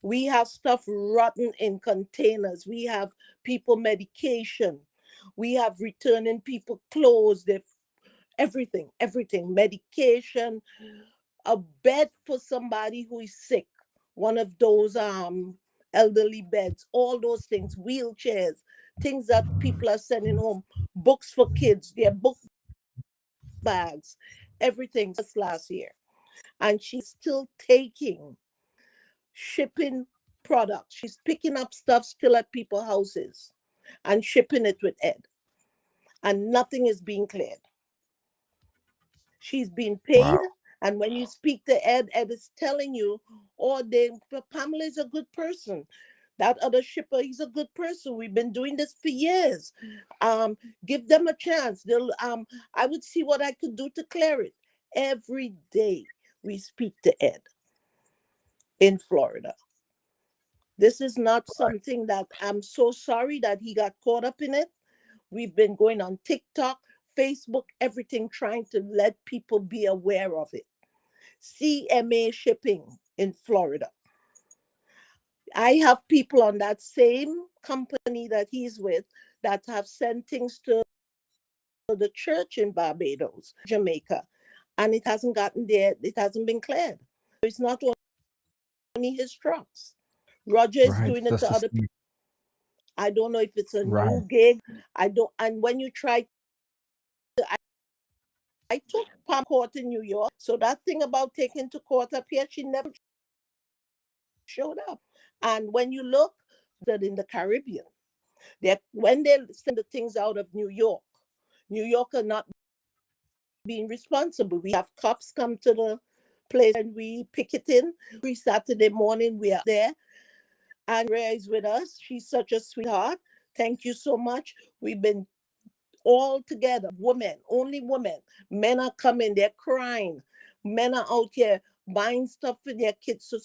We have stuff rotten in containers. We have people medication. We have returning people clothes, everything, medication, a bed for somebody who is sick, one of those elderly beds, all those things, wheelchairs, things that people are sending home, books for kids, their book bags, everything just last year. And she's still taking shipping products. She's picking up stuff still at people's houses and shipping it with Ed. And nothing is being cleared. She's being paid. Wow. And when you speak to Ed, Ed is telling you, oh, Pamela is a good person. That other shipper, he's a good person. We've been doing this for years. Give them a chance. I would see what I could do to clear it. Every day we speak to Ed in Florida. This is not something that I'm so sorry that he got caught up in it. We've been going on TikTok, Facebook, everything, trying to let people be aware of it. CMA Shipping in Florida. I have people on that same company that he's with that have sent things to the church in Barbados, Jamaica, and it hasn't gotten there. It hasn't been cleared. It's not only his trucks. Roger is Right. doing it That's to the other people. same. I don't know if it's a Right. new gig. I don't. And when you try I took Pam court in New York. So that thing about taking to court up here, she never showed up. And when you look that in the Caribbean, when they send the things out of New York are not being responsible. We have cops come to the place and we pick it in. Every Saturday morning we are there. Andrea is with us. She's such a sweetheart. Thank you so much. We've been all together, women, only women. Men are coming, they're crying. Men are out here buying stuff for their kids to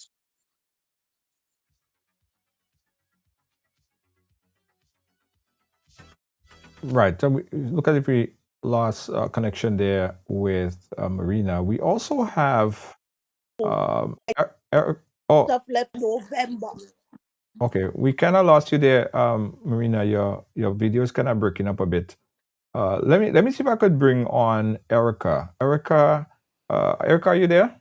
Right. So look at if we lost connection there with Marina. We also have oh, Stuff left November. okay. We kind of lost you there, Marina. Your video is kind of breaking up a bit. Let me see if I could bring on Erica. Erica, Erica, are you there?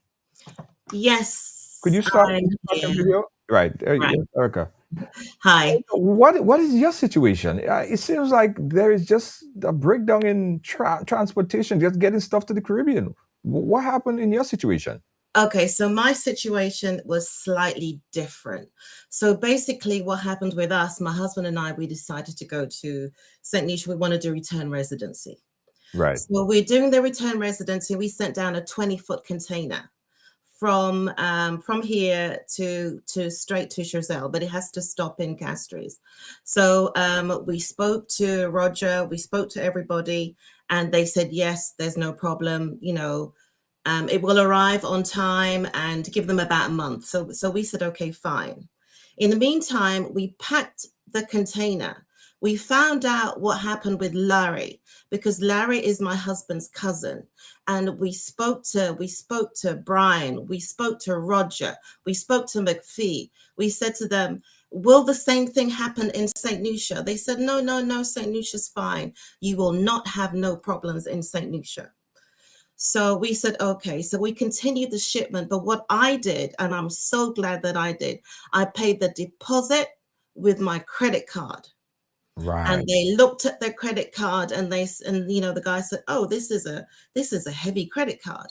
Yes, Could you start I'm your here. video? Right. Right. Yes, Erica. Hi. What is your situation? It seems like there is just a breakdown in transportation, just getting stuff to the Caribbean. What happened in your situation? Okay, so my situation was slightly different. So basically, what happened with us, my husband and I, we decided to go to St. Lucia. We wanted to return residency. Right. So we're doing the return residency. We sent down a 20-foot container from here to straight to Choiseul, but it has to stop in Castries. So we spoke to Roger, we spoke to everybody, and they said, yes, there's no problem. You know, it will arrive on time, and give them about a month. So we said, okay, fine. In the meantime, we packed the container. We found out what happened with Larry, because Larry is my husband's cousin. And we spoke to Brian, we spoke to Roger, we spoke to McPhee. We said to them, will the same thing happen in St. Lucia? They said, no, St. Lucia's fine. You will not have no problems in St. Lucia. So we said, okay, so we continued the shipment. But what I did, and I'm so glad that I did, I paid the deposit with my credit card. Right. And they looked at their credit card, and you know, the guy said, oh, this is a heavy credit card.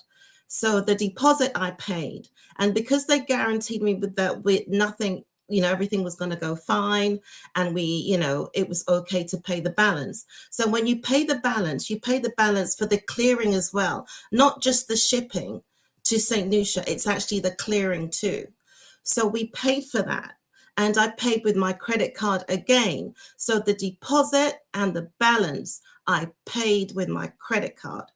So the deposit I paid, and because they guaranteed me with nothing, you know, everything was going to go fine, and you know, it was okay to pay the balance. So when you pay the balance, you pay the balance for the clearing as well, not just the shipping to St. Lucia. It's actually the clearing too. So we paid for that. And I paid with my credit card again. So the deposit and the balance, I paid with my credit card.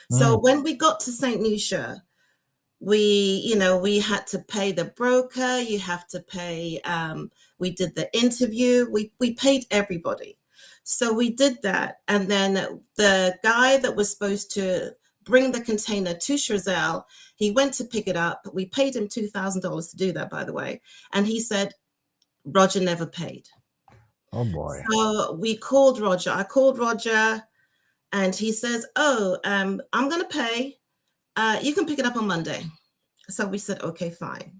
So when we got to St. Lucia, we had to pay the broker. You have to pay. We did the interview. We paid everybody. So we did that. And then the guy that was supposed to bring the container to Choiseul, he went to pick it up. We paid him $2,000 to do that, by the way. And he said, Roger never paid. Oh boy. So we called Roger. I called Roger, and he says, oh, I'm going to pay. You can pick it up on Monday. So we said, okay, fine.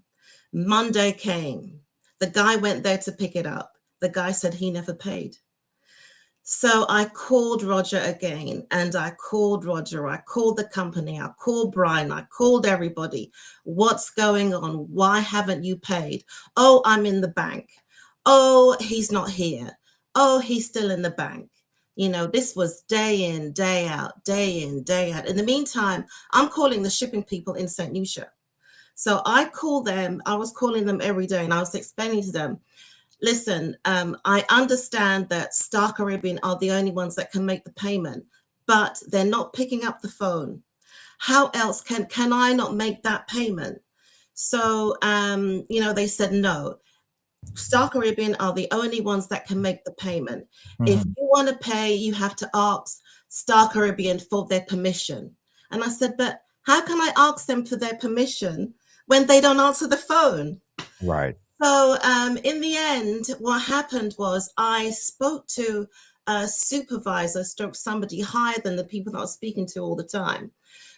Monday came. The guy went there to pick it up. The guy said he never paid. So I called Roger again, and I called Roger. I called the company. I called Brian. I called everybody. What's going on? Why haven't you paid? Oh, I'm in the bank. Oh, he's not here. Oh, he's still in the bank. You know, this was day in, day out, day in, day out. In the meantime, I'm calling the shipping people in St. Lucia. So I call them. I was calling them every day, and I was explaining to them, listen, I understand that Star Caribbean are the only ones that can make the payment, but they're not picking up the phone. How else can I not make that payment? So, you know, they said, no, Star Caribbean are the only ones that can make the payment. If you want to pay, you have to ask Star Caribbean for their permission. And I said, but how can I ask them for their permission when they don't answer the phone? Right. So in the end, what happened was I spoke to a supervisor, somebody higher than the people that I was speaking to all the time.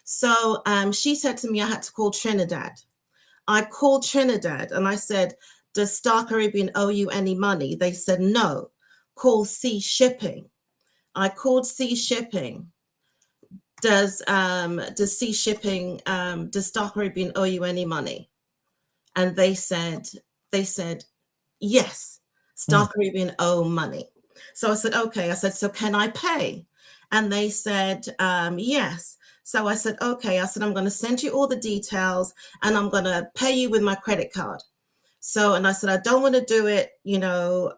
So she said to me, I had to call Trinidad. I called Trinidad and I said, does Star Caribbean owe you any money? They said, no. Call Sea Shipping. I called Sea Shipping. Does Sea Shipping, does Star Caribbean owe you any money? And they said, yes, Star Caribbean owe money. So I said, okay. I said, so can I pay? And they said, yes. So I said, okay. I said, I'm going to send you all the details, and I'm going to pay you with my credit card. So, and I said, I don't want to do it, you know,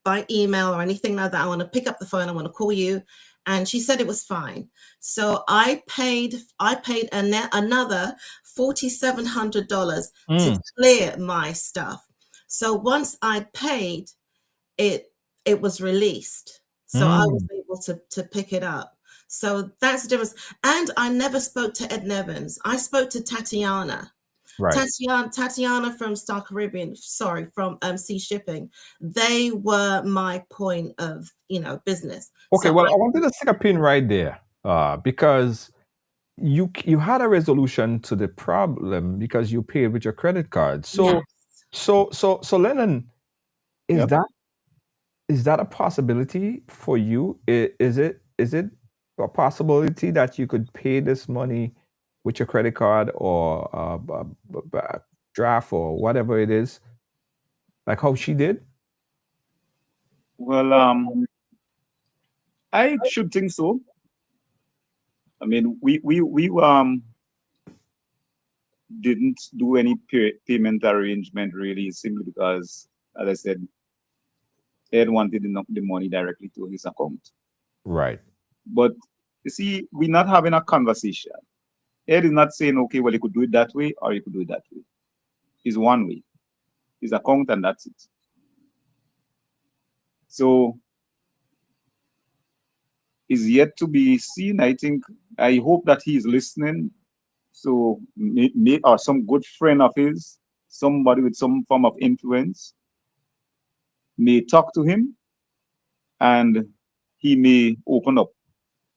by email or anything like that. I want to pick up the phone. I want to call you. And she said it was fine. So I paid another $4,700 to clear my stuff. So once I paid, it was released. So I was able able to pick it up. So that's the difference. And I never spoke to Ed Nevins. I spoke to Tatiana. Right. Tatiana from Star Caribbean, from Sea Shipping. They were my point of, business. Okay, So well, I wanted to stick a pin right there because you had a resolution to the problem because you paid with your credit card. So yes. so Lennon, is Yep. that a possibility for you? Is it a possibility that you could pay this money with your credit card or draft or whatever it is, like how she did? Well, I should think so. I mean, we didn't do any payment arrangement really, simply because, as I said, Ed wanted the money directly to his account. Right. But you see, we're not having a conversation. Ed is not saying, okay, well, you could do it that way or you could do it that way. It's one way. His account, and that's it. So is yet to be seen. I hope that he is listening. So or some good friend of his, somebody with some form of influence, may talk to him and he may open up,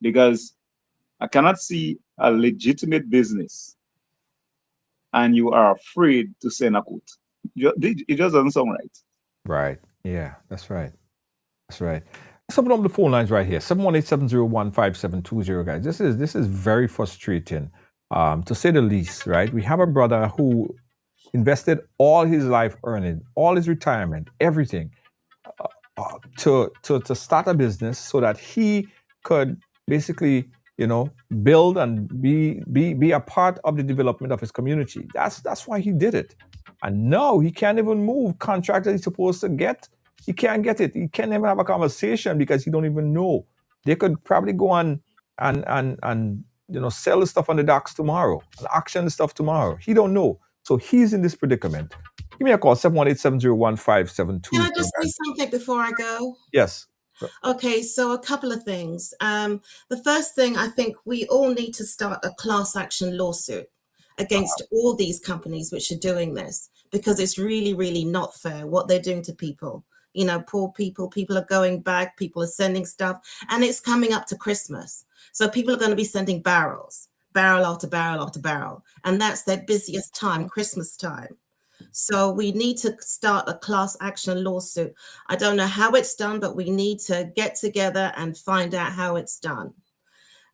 because I cannot see a legitimate business and you are afraid to send a quote. It just doesn't sound right. Right. Yeah, that's right. That's right. Let's open up the phone lines right here. 718-701-5720, guys. This is very frustrating, to say the least, right? We have a brother who invested all his life earning, all his retirement, everything, to start a business so that he could basically, build and be a part of the development of his community. That's why he did it. And now he can't even move contract that he's supposed to get. He can't get it. He can't even have a conversation because he don't even know. They could probably go on and sell the stuff on the docks tomorrow and auction the stuff tomorrow. He don't know. So he's in this predicament. Give me a call, 718-701-5720. Can I just say something before I go? Yes. Okay, so a couple of things. The first thing, I think we all need to start a class action lawsuit against all these companies which are doing this, because it's really, really not fair what they're doing to people. Poor people are going back, people are sending stuff, and it's coming up to Christmas. So people are going to be sending barrel after barrel after barrel, and that's their busiest time, Christmas time. So we need to start a class action lawsuit. I don't know how it's done, but we need to get together and find out how it's done.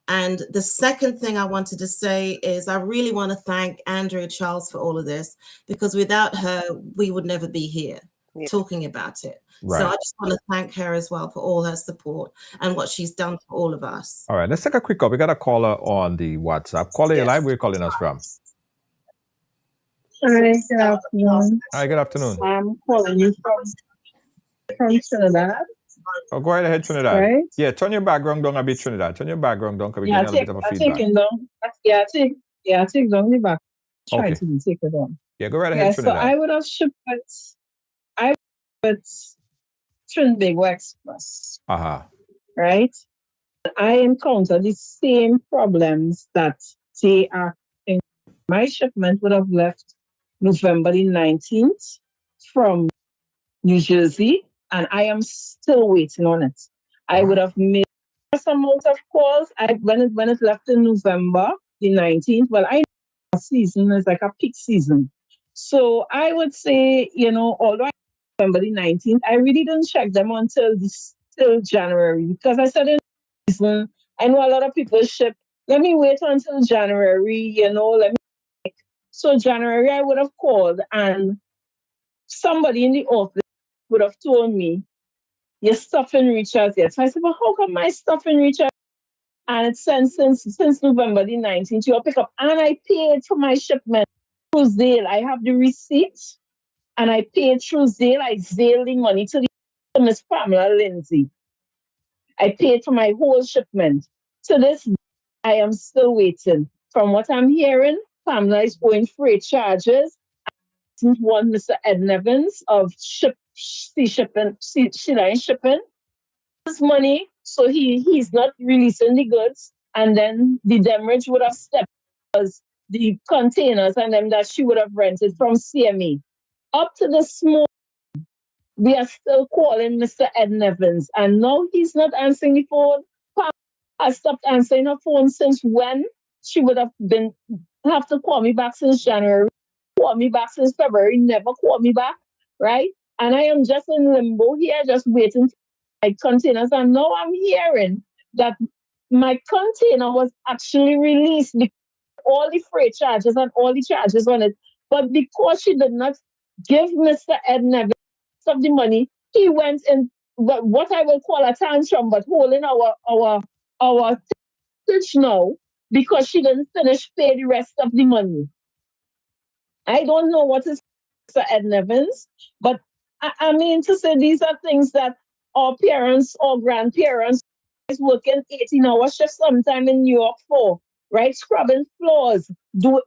And the second thing I wanted to say is I really want to thank Andrea Charles for all of this, because without her, we would never be here talking about it. Right. So I just want to thank her as well for all her support and what she's done for all of us. All right, let's take a quick call. We got a caller on the WhatsApp. Caller, you're live. Where are you calling us from? Hi, good afternoon. Hi, good afternoon. I'm calling you from Trinidad. Oh, go right ahead, Trinidad. Right? Yeah, turn your background down a bit, Trinidad. Turn your background down because we're getting a bit of a feedback. Take down the back. Try to take it down. Yeah, go right ahead, Trinidad. So I would have shipped Trinbago Express. Right? I encountered the same problems that they are. My shipment would have left November the 19th from New Jersey, and I am still waiting on it. I would have made some amount of calls. When it left in November the 19th, well, I know season is like a peak season. So I would say, although I November the 19th, I really didn't check them until January, because I said in season, I know a lot of people ship. Let me wait until January, So January, I would have called and somebody in the office would have told me, your stuff in reach as yet. So I said, well, how come my stuff in reach as? And it's since November the 19th, you'll pick up. And I paid for my shipment through Zale. I have the receipt and I paid through Zale. I Zale the money to Miss Pamela Lindsay. I paid for my whole shipment. To this, I am still waiting. From what I'm hearing, Pamela is owing freight charges. One Mr. Ed Nevins of Sea Shipping. This money So he's not releasing the goods, and then the demurrage would have stepped because the containers and them that she would have rented from CME. Up to this moment, we are still calling Mr. Ed Evans, and now he's not answering the phone. Pam has stopped answering her phone since when? She would have to call me back since January, call me back since February, never call me back, right? And I am just in limbo here, just waiting for my containers. And now I'm hearing that my container was actually released because all the freight charges and all the charges on it. But because she did not give Mr. Ed Neville of the money, he went in what I will call a tantrum, but holding our pitch now because she didn't finish pay the rest of the money. I don't know what is Mr. Ed Evans, but I mean to say these are things that our parents or grandparents is working 18-hour shifts sometime in New York for, right? Scrubbing floors,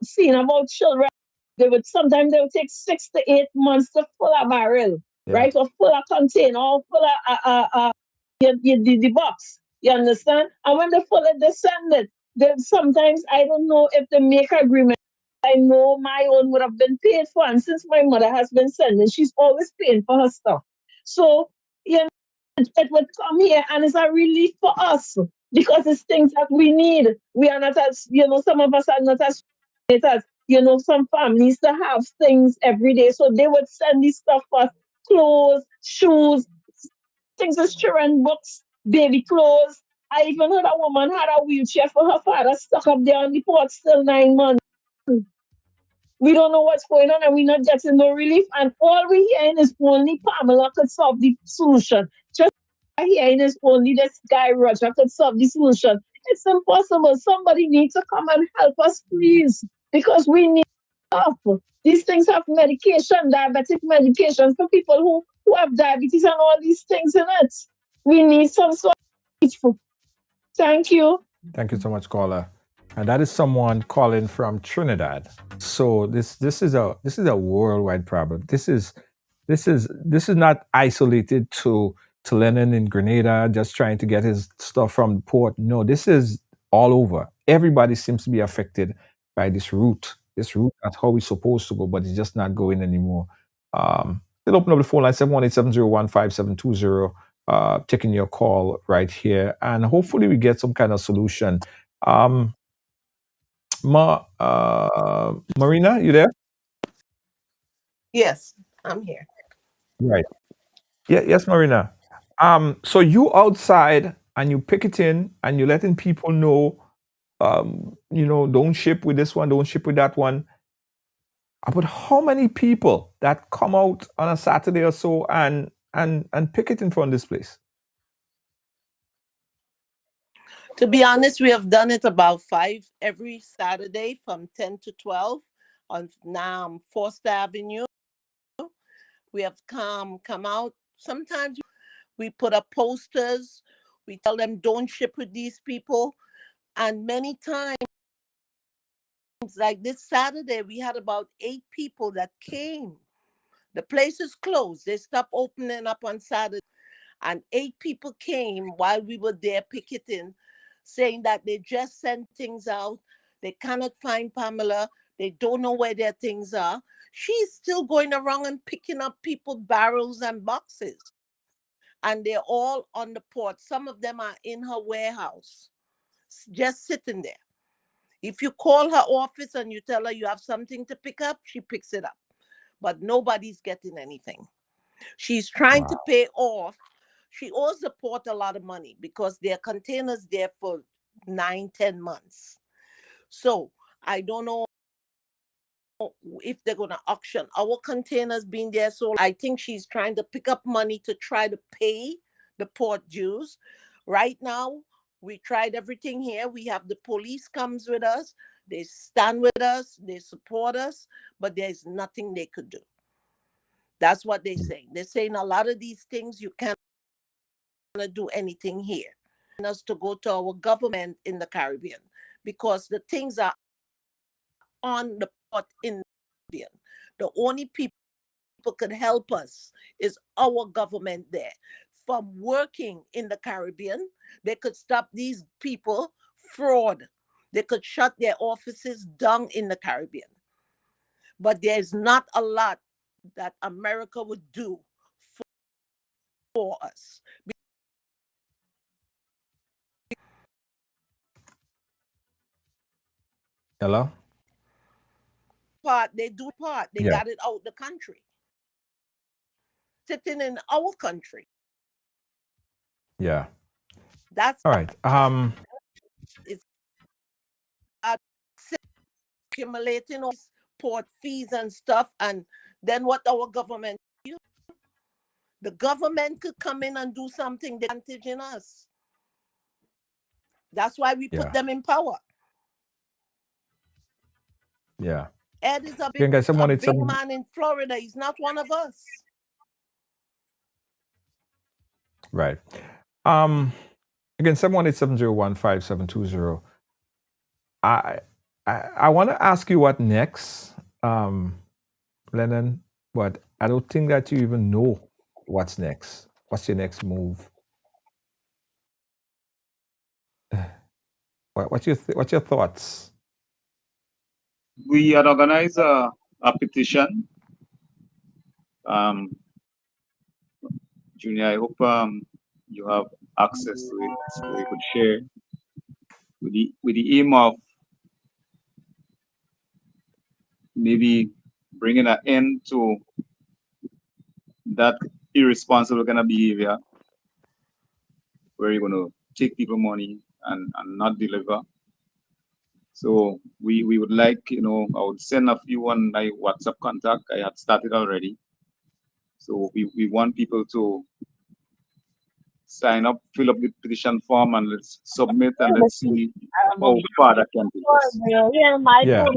seeing about children. Sometimes they would take 6 to 8 months to fill a barrel, right? Or fill a container, or fill the box. You understand? And when they fill it, they send it. Then sometimes I don't know if they make agreement. I know my own would have been paid for, and since my mother has been sending, she's always paying for her stuff. So, you know, it would come here, and it's a relief for us because it's things that we need. We are not as, some of us are not as, some families to have things every day. So they would send this stuff for clothes, shoes, things as children, books, baby clothes. I even heard a woman had a wheelchair for her father stuck up there on the port still 9 months. We don't know what's going on and we're not getting no relief. And all we're hearing is only Pamela could solve the solution. Just hearing is only this guy Roger could solve the solution. It's impossible. Somebody needs to come and help us, please, because we need help. These things have medication, diabetic medication for people who have diabetes and all these things in it. We need some sort of. Thank you. Thank you so much, caller. And that is someone calling from Trinidad. So this is a worldwide problem. This is not isolated to Lennon in Grenada just trying to get his stuff from the port. No, this is all over. Everybody seems to be affected by this route. This route, that's how we're supposed to go, but it's just not going anymore. They'll open up the phone line 718-701-5720. Taking your call right here, and hopefully we get some kind of solution. Marina, you there? Yes, I'm here. Right. Yeah. Yes, Marina. So you outside and you picketing and you letting people know, don't ship with this one, don't ship with that one. But how many people that come out on a Saturday or so and picket in front of this place? To be honest, we have done it about 5 every Saturday from 10 to 12 on 4th Avenue. We have come out. Sometimes we put up posters. We tell them don't ship with these people. And many times, like this Saturday, we had about 8 people that came. The place is closed. They stopped opening up on Saturday. And 8 people came while we were there picketing, saying that they just sent things out. They cannot find Pamela. They don't know where their things are. She's still going around and picking up people's barrels and boxes. And they're all on the port. Some of them are in her warehouse, just sitting there. If you call her office and you tell her you have something to pick up, she picks it up. But nobody's getting anything. She's trying to pay off. She owes the port a lot of money because there are containers there for 9-10 months. So I don't know if they're going to auction our containers being there. So I think she's trying to pick up money to try to pay the port dues. Right now, we tried everything here. We have the police comes with us. They stand with us. They support us. But there's nothing they could do. That's what they're saying. They're saying a lot of these things you can't do anything here. Us to go to our government in the Caribbean because the things are on the port in the Caribbean. The only people could help us is our government there. from working in the Caribbean. They could stop these people fraud. They could shut their offices down in the Caribbean. But there's not a lot that America would do for us. Hello? They do part. They Yeah. got it out the country. Sitting in our country. Yeah. That's All right. it's accumulating all these port fees and stuff, and then what our government do? The government could come in and do something advantage in us. That's why we Yeah. put them in power. Yeah. Ed is a Again, guys, big man in Florida. He's not one of us. Right. Again, 718-701-5720. I want to ask you what next, Lennon, but I don't think that you even know what's next. What's your next move? What's your thoughts? We had organized a petition. Junior, I hope you have access to it so you could share with the aim of maybe bringing an end to that irresponsible kind of behavior where you're going to take people money and not deliver. So we would like, I would send a few on my WhatsApp contact. I had started already. So we want people to sign up, fill up the petition form, and let's submit, and let's see how far that can take us. Yeah.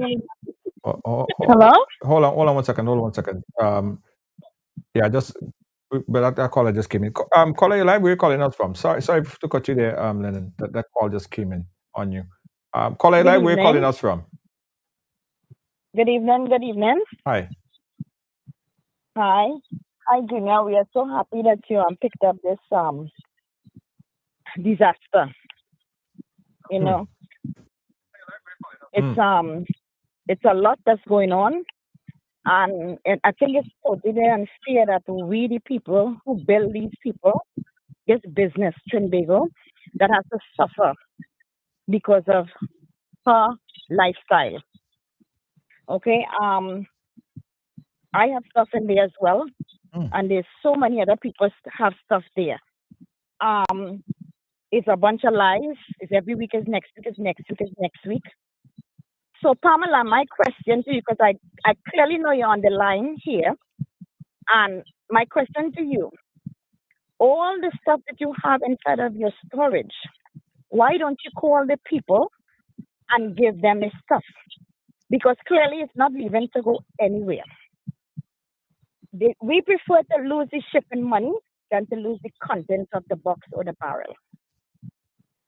Hello? Hold on 1 second. Yeah, but that caller just came in. Caller, your line, where you calling us from? Sorry to cut you there, Lennon. That call just came in on you. Caller, your line, where you calling us from? Good evening. Hi. Hi, Junior. We are so happy that you picked up this disaster. It's a lot that's going on, and I think it's totally unfair that we, the people who build these people, this business, Trinidad, that has to suffer because of her lifestyle. Okay, I have stuff in there as well, and there's so many other people have stuff there. It's a bunch of lies. It's every week is next week is next week is next week. So Pamela, my question to you, because I clearly know you're on the line here, and my question to you: all the stuff that you have inside of your storage, why don't you call the people and give them the stuff? Because clearly it's not leaving to go anywhere. We prefer to lose the shipping money than to lose the contents of the box or the barrel.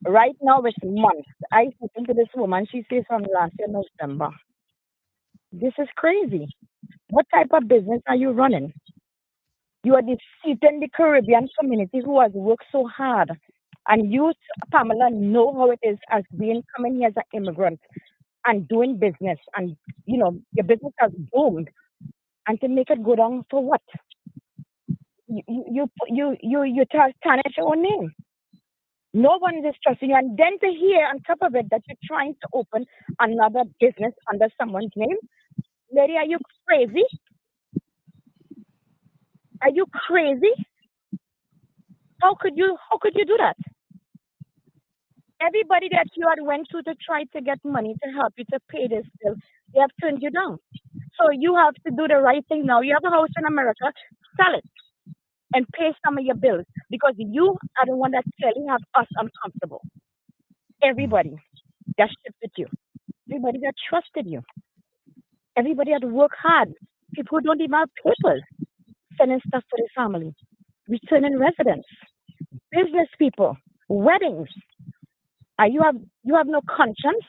Right now it's months. I spoke to this woman, she says from last year, November. This is crazy. What type of business are you running? You are defeating the Caribbean community who has worked so hard. And you, Pamela, know how it is as coming here as an immigrant and doing business. And, your business has boomed. And to make it go down for what? You tarnish your own name. No one is trusting you. And then to hear on top of it that you're trying to open another business under someone's name. Lady, are you crazy? Are you crazy? How could you do that? Everybody that you had went to try to get money to help you to pay this bill, they have turned you down. So you have to do the right thing now. You have a house in America, sell it and pay some of your bills, because you are the one that clearly have us uncomfortable. Everybody that shipped with you, everybody that trusted you, everybody that worked hard, people who don't even have papers, sending stuff for their family, returning residents, business people, weddings. You have no conscience.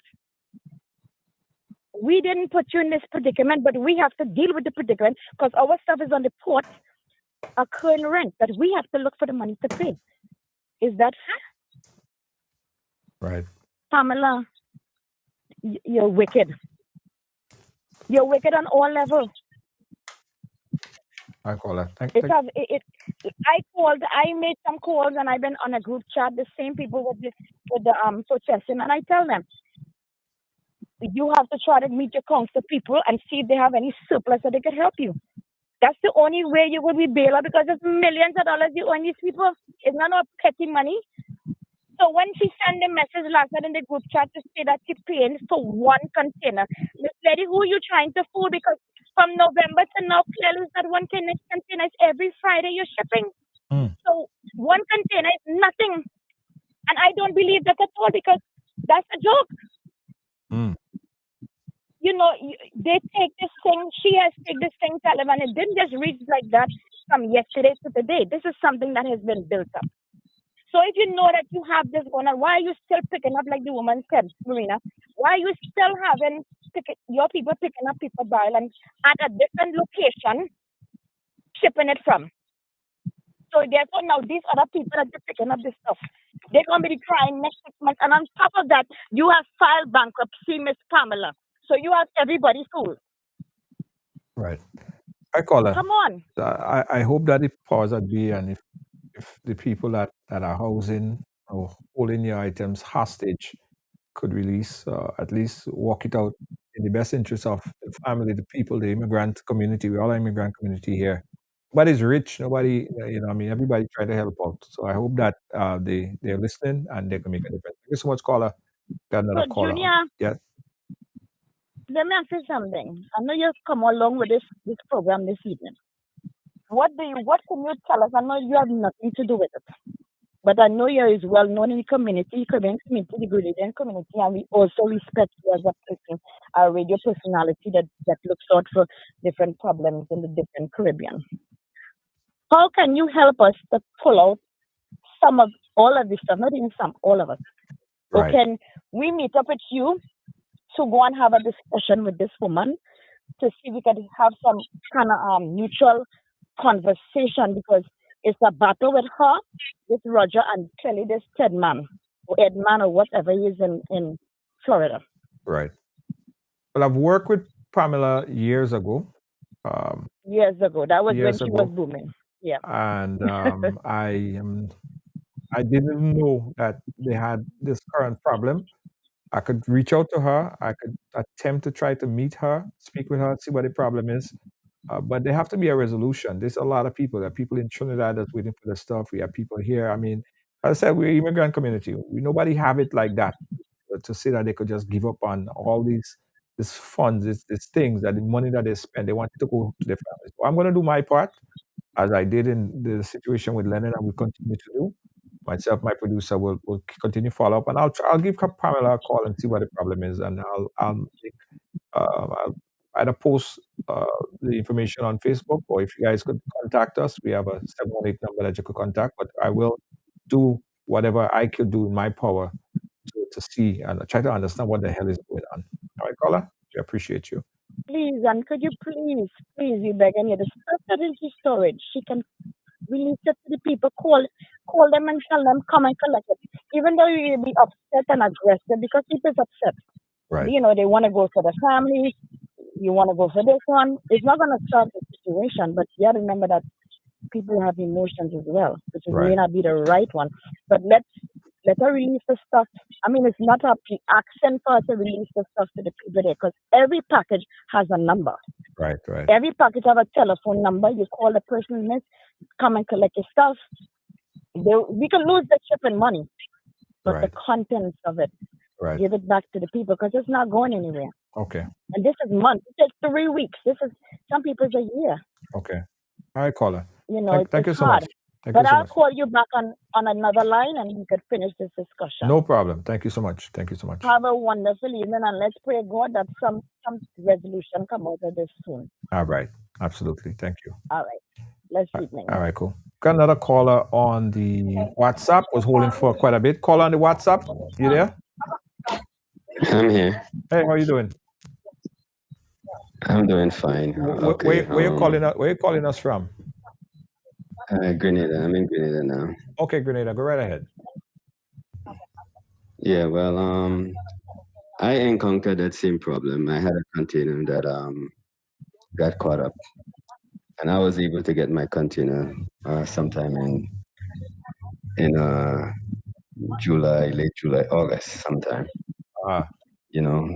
We didn't put you in this predicament, but we have to deal with the predicament because our stuff is on the port. a current rent that we have to look for the money to pay. Is that fair? Right. Pamela, you're wicked. You're wicked on all levels. I call her. I made some calls, and I've been on a group chat, the same people with the protesting, and I tell them, you have to try to meet your council people and see if they have any surplus that they can help you. That's the only way you will be bailed out, because it's millions of dollars you owe these people. It's not all petty money. So when she sent a message last night in the group chat to say that she's paying for one container, Miss Lady, who are you trying to fool? Because from November to now, clearly that one container is every Friday you're shipping. So one container is nothing. And I don't believe that at all, because that's a joke. You know, they take this thing, she has taken this thing, Taliban. It didn't just reach like that from yesterday to today. This is something that has been built up. So if you know that you have this going on, why are you still picking up, like the woman said, Marina? Why are you still having your people picking up people's barrel and at a different location, shipping it from? So therefore, now these other people that are picking up this stuff, they're going to be crying next 6 months. And on top of that, you have filed bankruptcy, Miss Pamela. So you have everybody fooled. Right. I call her. Come on. I hope that the powers that be, and if the people that are housing or holding your items hostage could release, at least walk it out in the best interest of the family, the people, the immigrant community. We're all an immigrant community here. Nobody's rich. Nobody, I mean, everybody try to help out. So I hope that they're listening and they can make a difference. Thank you so much, caller. Got another caller. Junior, yes. Let me ask you something. I know you've come along with this program this evening. What can you tell us? I know you have nothing to do with it, but I know you're as well known in the community, Caribbean community, the Grenadian community, and we also respect you as a person, a radio personality that looks out for different problems in the different Caribbean. How can you help us to pull out some of all of this stuff? Not even some, all of us. Right. Or can we meet up with you to go and have a discussion with this woman to see if we can have some kind of mutual conversation, because it's a battle with her, with Roger, and clearly this Edman or whatever he is in Florida. Right. Well, I've worked with Pamela years ago. Years ago. That was when she was booming. Yeah. And I didn't know that they had this current problem. I could reach out to her. I could attempt to try to meet her, speak with her, see what the problem is. But there have to be a resolution. There's a lot of people. There are people in Trinidad that's waiting for the stuff. We have people here. I mean, as I said, we're an immigrant community. Nobody have it like that to say that they could just give up on all these funds, these things, that the money that they spend, they want it to go to their families. So I'm going to do my part, as I did in the situation with Lennon, and we continue to do. Myself, my producer, will continue to follow up, and I'll give Pamela a call and see what the problem is, and I'll either post the information on Facebook, or if you guys could contact us, we have a 718 number that you could contact. But I will do whatever I could do in my power to see and try to understand what the hell is going on. All right, caller, I appreciate you. Please, and could you please, we beg you, the stuff that is in storage, she can release it to the people, call them and tell them, come and collect it. Even though you will be upset and aggressive, because people is upset. Right. You know, they want to go for the family, you want to go for this one. It's not going to solve the situation, but you have to remember that people have emotions as well, which may not be the right one. But let her release the stuff. I mean, it's not a accent for her to release the stuff to the people there, because every package has a number. Right. Every package have a telephone number. You call the person, come and collect your stuff. We can lose the shipping money, but the contents of it, give it back to the people, because it's not going anywhere. Okay. And this is months. It takes 3 weeks. This is some people's a year. Okay. All right, caller. You know, thank you so hard. much. But I'll call you back on another line, and we could finish this discussion. No problem. Thank you so much. Have a wonderful evening, and let's pray God that some resolution come out of this soon. All right. Absolutely. Thank you. All right. Let's evening. All right, cool. Got another caller on the WhatsApp. Was holding for quite a bit. Caller on the WhatsApp. You there? I'm here. Hey, how are you doing? I'm doing fine. Where you calling us from? Grenada. I'm in Grenada now. Okay, Grenada, go right ahead. Yeah, well, I encountered that same problem. I had a container that got caught up, and I was able to get my container sometime in July, late July, August, sometime. You know,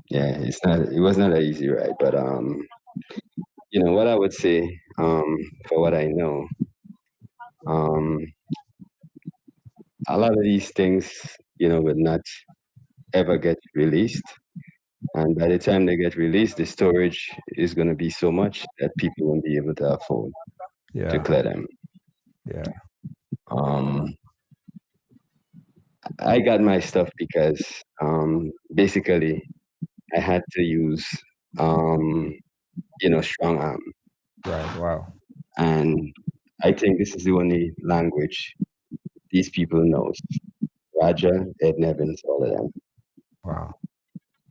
yeah, it was not an easy ride, but what I would say, for what I know, a lot of these things, would not ever get released. And by the time they get released, the storage is going to be so much that people won't be able to afford to clear them. Yeah. I got my stuff because basically I had to use, strong arm. Right. Wow. And I think this is the only language these people knows. Roger, Ed Nevins, all of them. Wow.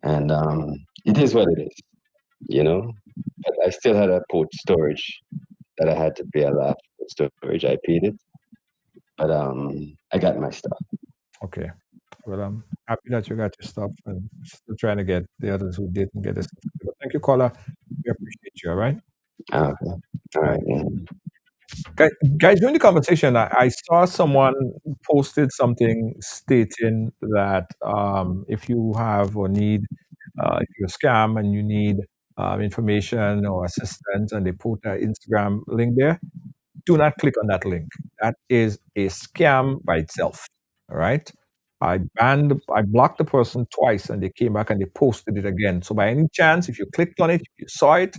And it is what it is, But I still had a port storage that I had to pay a lot for storage. I paid it, but I got my stuff. Okay. Well, I'm happy that you got your stuff and still trying to get the others who didn't get this. But thank you, caller. We appreciate you. All right. Okay. All right. Yeah. Guys, during the conversation, I saw someone posted something stating that if you have or need, if you're a scam and you need information or assistance, and they put an Instagram link there, do not click on that link. That is a scam by itself. All right. I blocked the person twice, and they came back and they posted it again. So by any chance, if you clicked on it, if you saw it,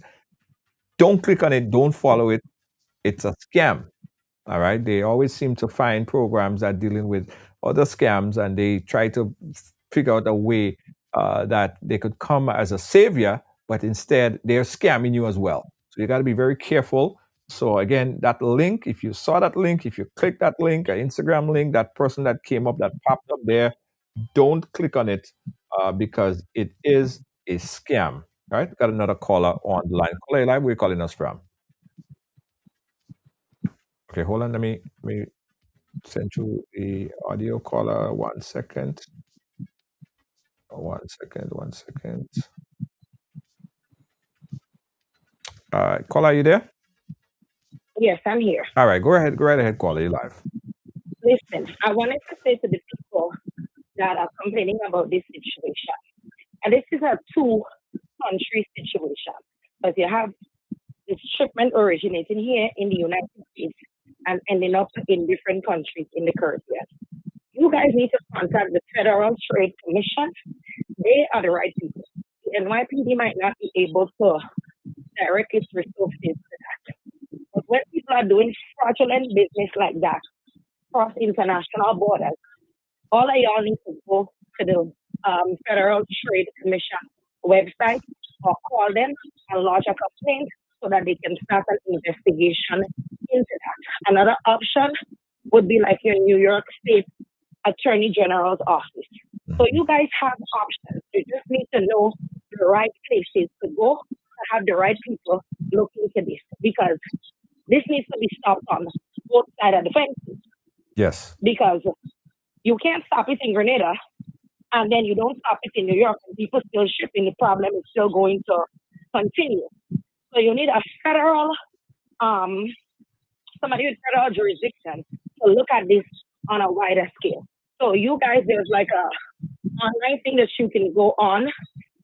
don't click on it. Don't follow it. It's a scam. All right. They always seem to find programs that are dealing with other scams, and they try to figure out a way that they could come as a savior, but instead they're scamming you as well. So you got to be very careful. So again, that link, if you saw that link, if you click that link, an Instagram link, that person that came up, that popped up there, don't click on it because it is a scam. All right. Got another caller on the line. Caller live, where are you calling us from? Okay, hold on. Let me send you the audio caller. 1 second. 1 second. 1 second. Caller, are you there? Yes, I'm here. All right, go ahead. Go right ahead, caller. You're live. Listen, I wanted to say to the people that are complaining about this situation, and this is a two-country situation, because you have this shipment originating here in the United States and ending up in different countries in the Caribbean. You guys need to contact the Federal Trade Commission. They are the right people. The NYPD might not be able to direct its resources to that. But when people are doing fraudulent business like that across international borders, all of y'all need to go to the Federal Trade Commission website or call them and lodge a complaint so that they can start an investigation into that. Another option would be like your New York State Attorney General's office. So you guys have options. You just need to know the right places to go to have the right people look into this, because this needs to be stopped on both sides of the fence. Yes. Because you can't stop it in Grenada and then you don't stop it in New York and people still shipping. The problem is still going to continue. So you need a federal, somebody with federal jurisdiction to look at this on a wider scale. So you guys, there's like a online thing that you can go on,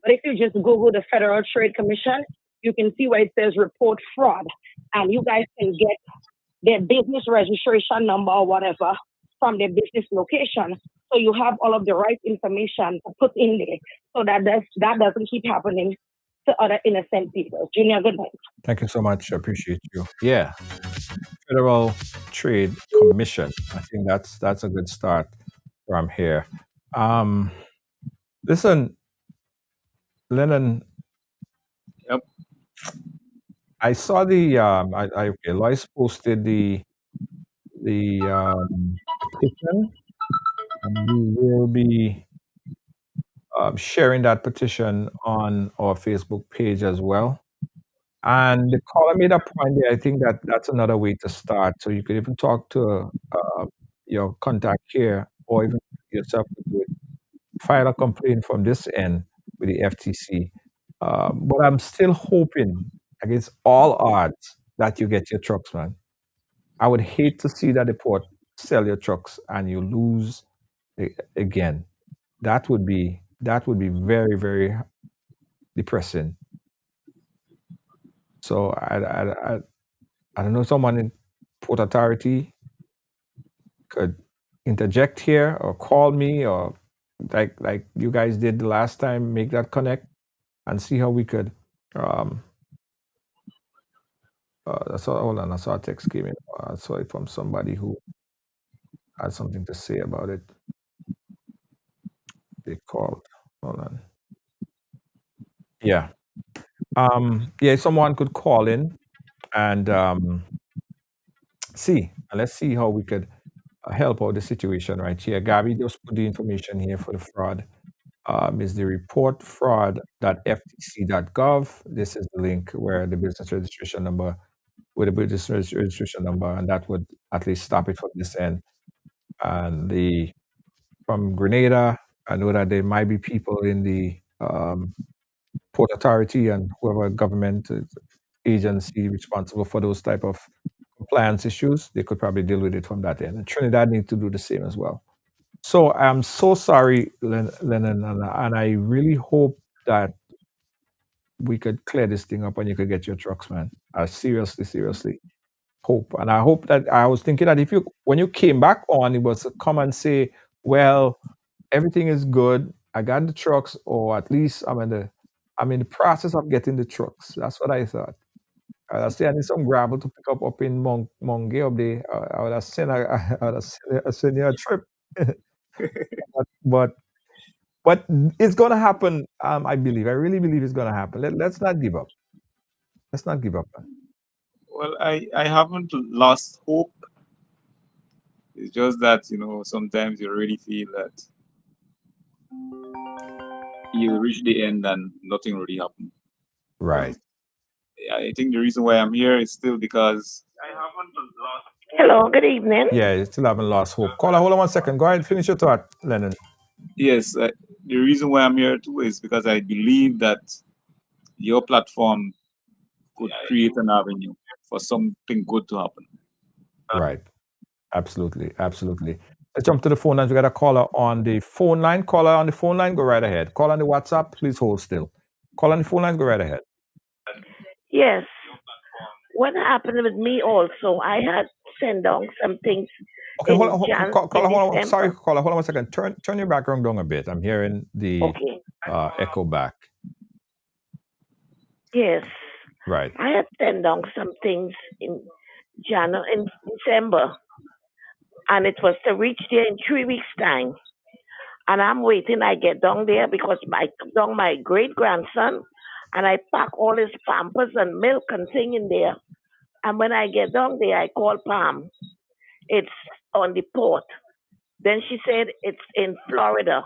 but if you just Google the Federal Trade Commission, you can see where it says report fraud, and you guys can get their business registration number or whatever from their business location. So you have all of the right information to put in there so that that doesn't keep happening to other innocent people. Junior, good night. Thank you so much. I appreciate you. Yeah. Federal Trade Commission. I think that's a good start from here. Listen, Lennon. Yep. I saw the Lois posted the petition, and we will be sharing that petition on our Facebook page as well. And the caller made a point there. I think that's another way to start. So you could even talk to your contact here, or even yourself could do it. File a complaint from this end with the FTC. But I'm still hoping, against all odds, that you get your trucks, man. I would hate to see that the port sell your trucks and you lose again. That would be very, very depressing. So I don't know, someone in Port Authority could interject here or call me, or like you guys did the last time, make that connect and see how we could. Hold on, I saw a text came in. I saw it from somebody who had something to say about it. They called. Hold on. Yeah. Yeah, someone could call in and let's see how we could help out the situation right here. Gabby just put the information here for the fraud. Is the report fraud.ftc.gov. This is the link where the business registration number, with the business registration number, and that would at least stop it from this end. And from Grenada, I know that there might be people in the Port Authority and whoever government agency responsible for those type of compliance issues. They could probably deal with it from that end. And Trinidad needs to do the same as well. So I'm so sorry, Lennon, and I really hope that we could clear this thing up and you could get your trucks, man. I seriously hope. And I hope that, I was thinking that when you came back on, it was to come and say, well, everything is good. I got the trucks, or at least I'm in the process of getting the trucks. That's what I thought. I say I need some gravel to pick up in Monge up there. I would have sent you a trip. but it's gonna happen. I believe. I really believe it's gonna happen. Let's not give up. Let's not give up. Well, I haven't lost hope. It's just that, sometimes you really feel that you reach the end and nothing really happened. Right. I think the reason why I'm here is still because I haven't lost. Hello, good evening. Yeah, you still haven't lost hope. Caller, hold on 1 second. Go ahead, finish your thought, Lennon. Yes, the reason why I'm here too is because I believe that your platform could create an avenue for something good to happen. Right. Absolutely. Let's jump to the phone lines. We got a caller on the phone line. Caller on the phone line, go right ahead. Call on the WhatsApp, please hold still. Call on the phone line, go right ahead. Yes. What happened with me also, I had sent down some things. Okay, hold on. Sorry, caller, hold on 1 second. Turn your background down a bit. I'm hearing the echo back. Yes. Right. I had sent down some things in December, and it was to reach there in 3 weeks' time. And I'm waiting. I get down there because I took down my great grandson, and I pack all his pampers and milk and thing in there. And when I get down there, I call Pam. It's on the port. Then she said it's in Florida.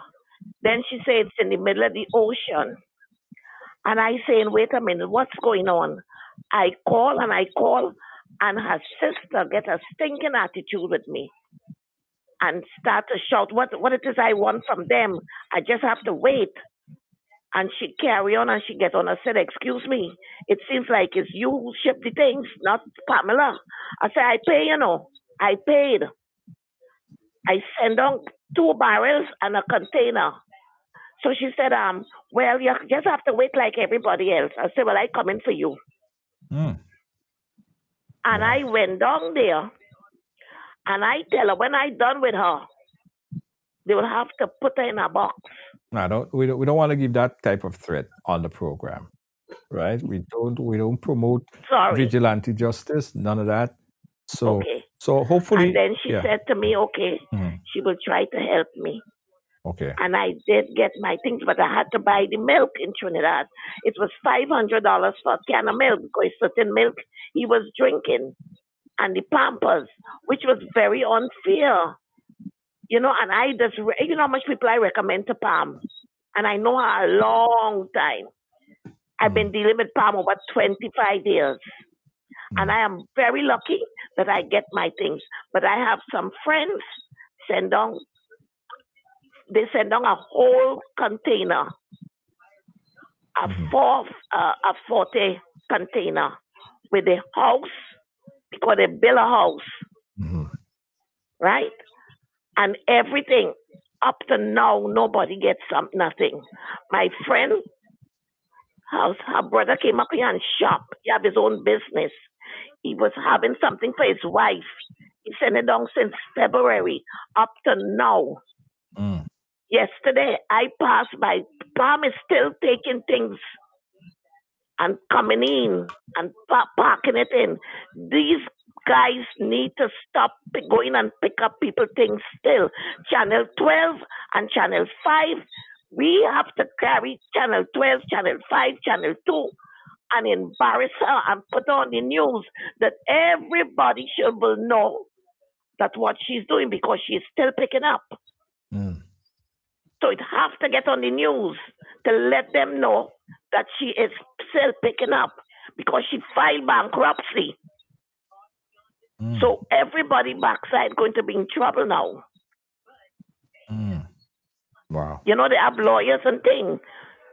Then she said it's in the middle of the ocean. And I saying, wait a minute, what's going on? I call, and her sister get a stinking attitude with me and start to shout what it is I want from them. I just have to wait. And she carry on and she get on and said, excuse me, it seems like it's you who ship the things, not Pamela. I said, I pay, I paid. I send on 2 barrels and a container. So she said, well, you just have to wait like everybody else. I said, well, I come in for you. And I went down there and I tell her when I done with her, they will have to put her in a box. No, we don't want to give that type of threat on the program, right? We don't promote vigilante justice, none of that. So hopefully. And then she said to me, okay, she will try to help me. Okay. And I did get my things, but I had to buy the milk in Trinidad. It was $500 for a can of milk because certain milk he was drinking, and the Pampers, which was very unfair. And I just, how much people I recommend to Pam. And I know her a long time. I've been dealing with Palm over 25 years. And I am very lucky that I get my things. But I have some friends send down a whole container, a 40 container with a house, because they build a house, right? And everything up to now, nobody gets nothing. My friend, her brother came up here and shop. He have his own business. He was having something for his wife. He sent it down since February up to now. Yesterday, I passed by. Palm is still taking things and coming in and parking it in. These guys need to stop going and pick up people things still. Channel 12 and Channel 5, we have to carry Channel 12, Channel 5, Channel 2 and embarrass her and put on the news that everybody will know that what she's doing, because she's still picking up. So it has to get on the news to let them know that she is still picking up, because she filed bankruptcy. So everybody backside going to be in trouble now. Wow. You know, they have lawyers and things.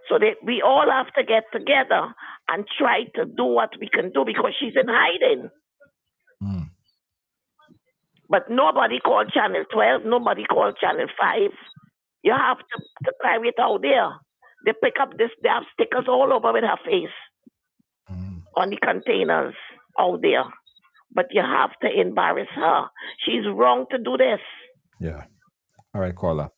So we all have to get together and try to do what we can do, because she's in hiding. But nobody called Channel 12, nobody called Channel 5. You have to carry it out there. They pick up this, they have stickers all over with her face on the containers out there. But you have to embarrass her. She's wrong to do this. Yeah. All right, caller.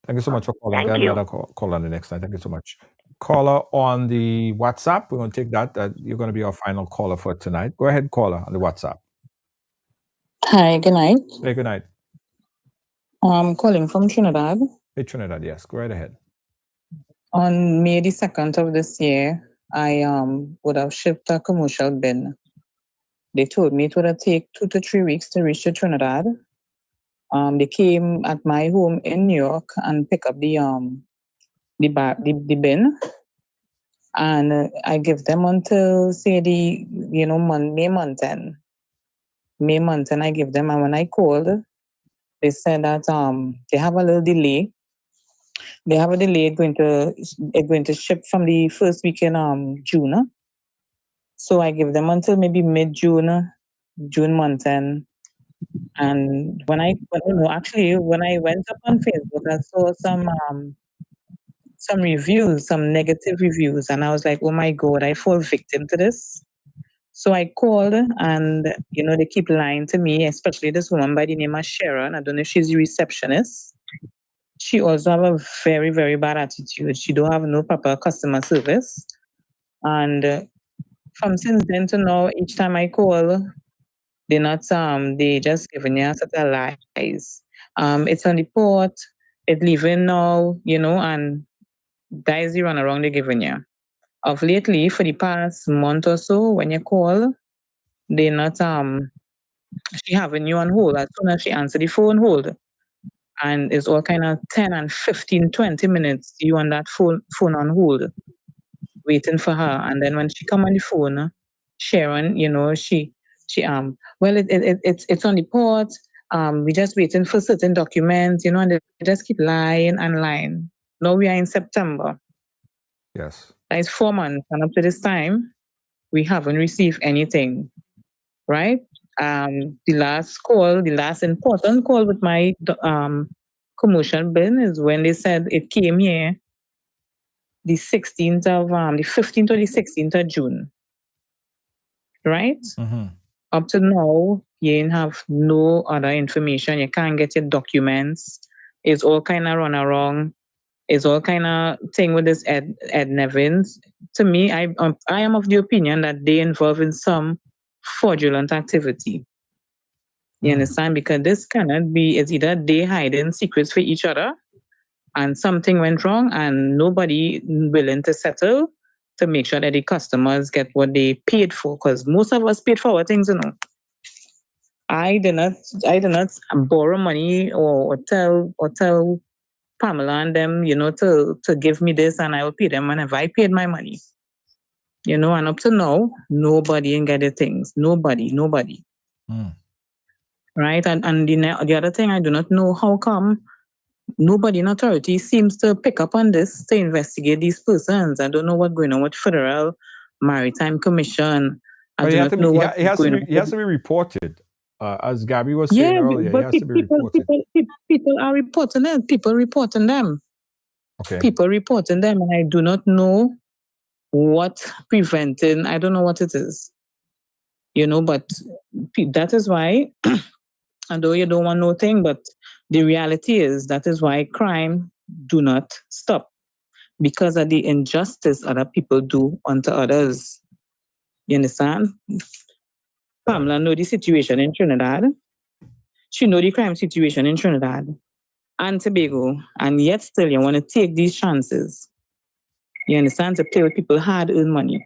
Thank you so much for calling. Thank Got you. another call on the next line. Thank you so much. Caller on the WhatsApp. We're going to take that. You're going to be our final caller for tonight. Go ahead, caller on the WhatsApp. Hi, good night. Hey, good night. I'm calling from Trinidad. Hey, Trinidad, yes. Go right ahead. On May the 2nd of this year, I would have shipped a commercial bin. They told me it would take 2 to 3 weeks to reach to Trinidad. They came at my home in New York and pick up the bin, and I give them until say May month end. May month end I give them, and when I called, they said that they have a little delay. They have a delay going to ship from the first week in June. So I give them until maybe mid-June, June month end. And when I went up on Facebook, I saw some reviews, some negative reviews, and I was like, oh my God, I fall victim to this. So I called, and they keep lying to me, especially this woman by the name of Sharon. I don't know if she's a receptionist. She also have a very, very bad attitude. She don't have no proper customer service. And from since then to now, each time I call, they just giving you a set of lies. It's on the port, it's leaving now, and guys you run around they giving you. Of lately, for the past month or so, when you call, they not she having you on hold. As soon as she answer the phone, hold. And it's all kind of 10 and 15, 20 minutes you on that phone on hold, waiting for her. And then when she come on the phone, Sharon, well, it's on the port. We just waiting for certain documents, and they just keep lying and lying. Now we are in September. Yes. It's 4 months, and up to this time, we haven't received anything, right? The last important call with my commercial bin is when they said it came here the 15th or the 16th of June, right? Up to now, you ain't have no other information. You can't get your documents. It's all kind of run around. It's all kind of thing with this Ed Nevins. To me, I am of the opinion that they involve in some fraudulent activity. You understand? Because this cannot be, it's either they hiding secrets for each other and something went wrong and nobody willing to settle to make sure that the customers get what they paid for. Because most of us paid for our things, I did not borrow money or tell Pamela and them, to give me this and I will pay them whenever I paid my money. And up to now, nobody ain't get the things. Nobody. Right? And the other thing, I do not know how come nobody in authority seems to pick up on this to investigate these persons. I don't know what's going on with Federal Maritime Commission. I do not know what's going on. He has to be reported. As Gabby was saying earlier, he has to be reported. People are reporting them. People reporting them. Okay. People reporting them, and I do not know what preventing. I don't know what it is. But that is why, although you don't want no thing, but the reality is that is why crime do not stop, because of the injustice other people do unto others. You understand? Pamela know the situation in Trinidad. She know the crime situation in Trinidad and Tobago, and yet still you want to take these chances. You understand? To play with people hard-earned money.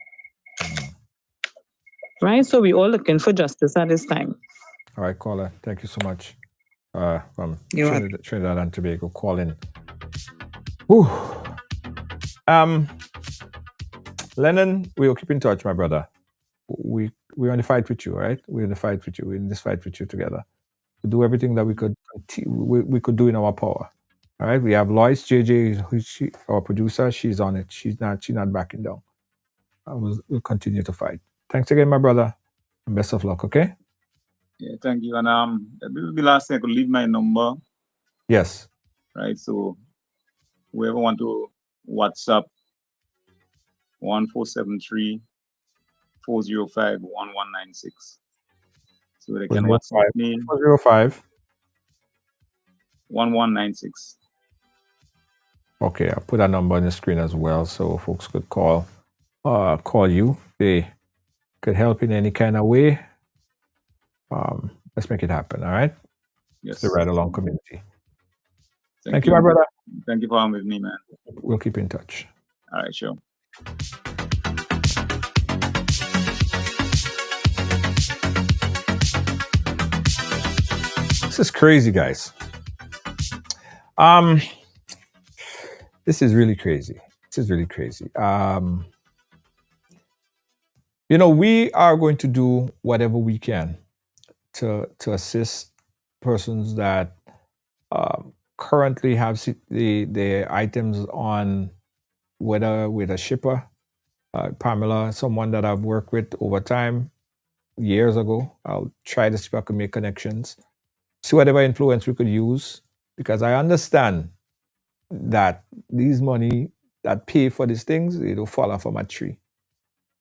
Right? So we're all looking for justice at this time. All right, caller. Thank you so much. From Trinidad and Tobago calling. Whew. Lennon, we'll keep in touch, my brother. We're on the fight with you, right? We're in the fight with you. We're in this fight with you together. To do everything that we could do in our power. All right. We have Lois JJ, our producer. She's on it. She's not backing down. We'll continue to fight. Thanks again, my brother, and best of luck. Okay. Yeah, thank you. And this is the last thing I could leave my number. Yes. Right. So whoever want to WhatsApp 1473 405 1196. So they can WhatsApp me 405 1196. Okay, I'll put that number on the screen as well, so folks could call you. They could help in any kind of way. Let's make it happen. All right. Yes. It's the Ridealong community. Thank you, my brother. Thank you for having with me, man. We'll keep in touch. All right, sure. This is crazy, guys. This is really crazy. We are going to do whatever we can to assist persons that currently have the items on, whether with a shipper, Pamela, someone that I've worked with over time, years ago. I'll try to see if I can make connections, see whatever influence we could use, because I understand that these money that pay for these things, they don't fall off from a tree.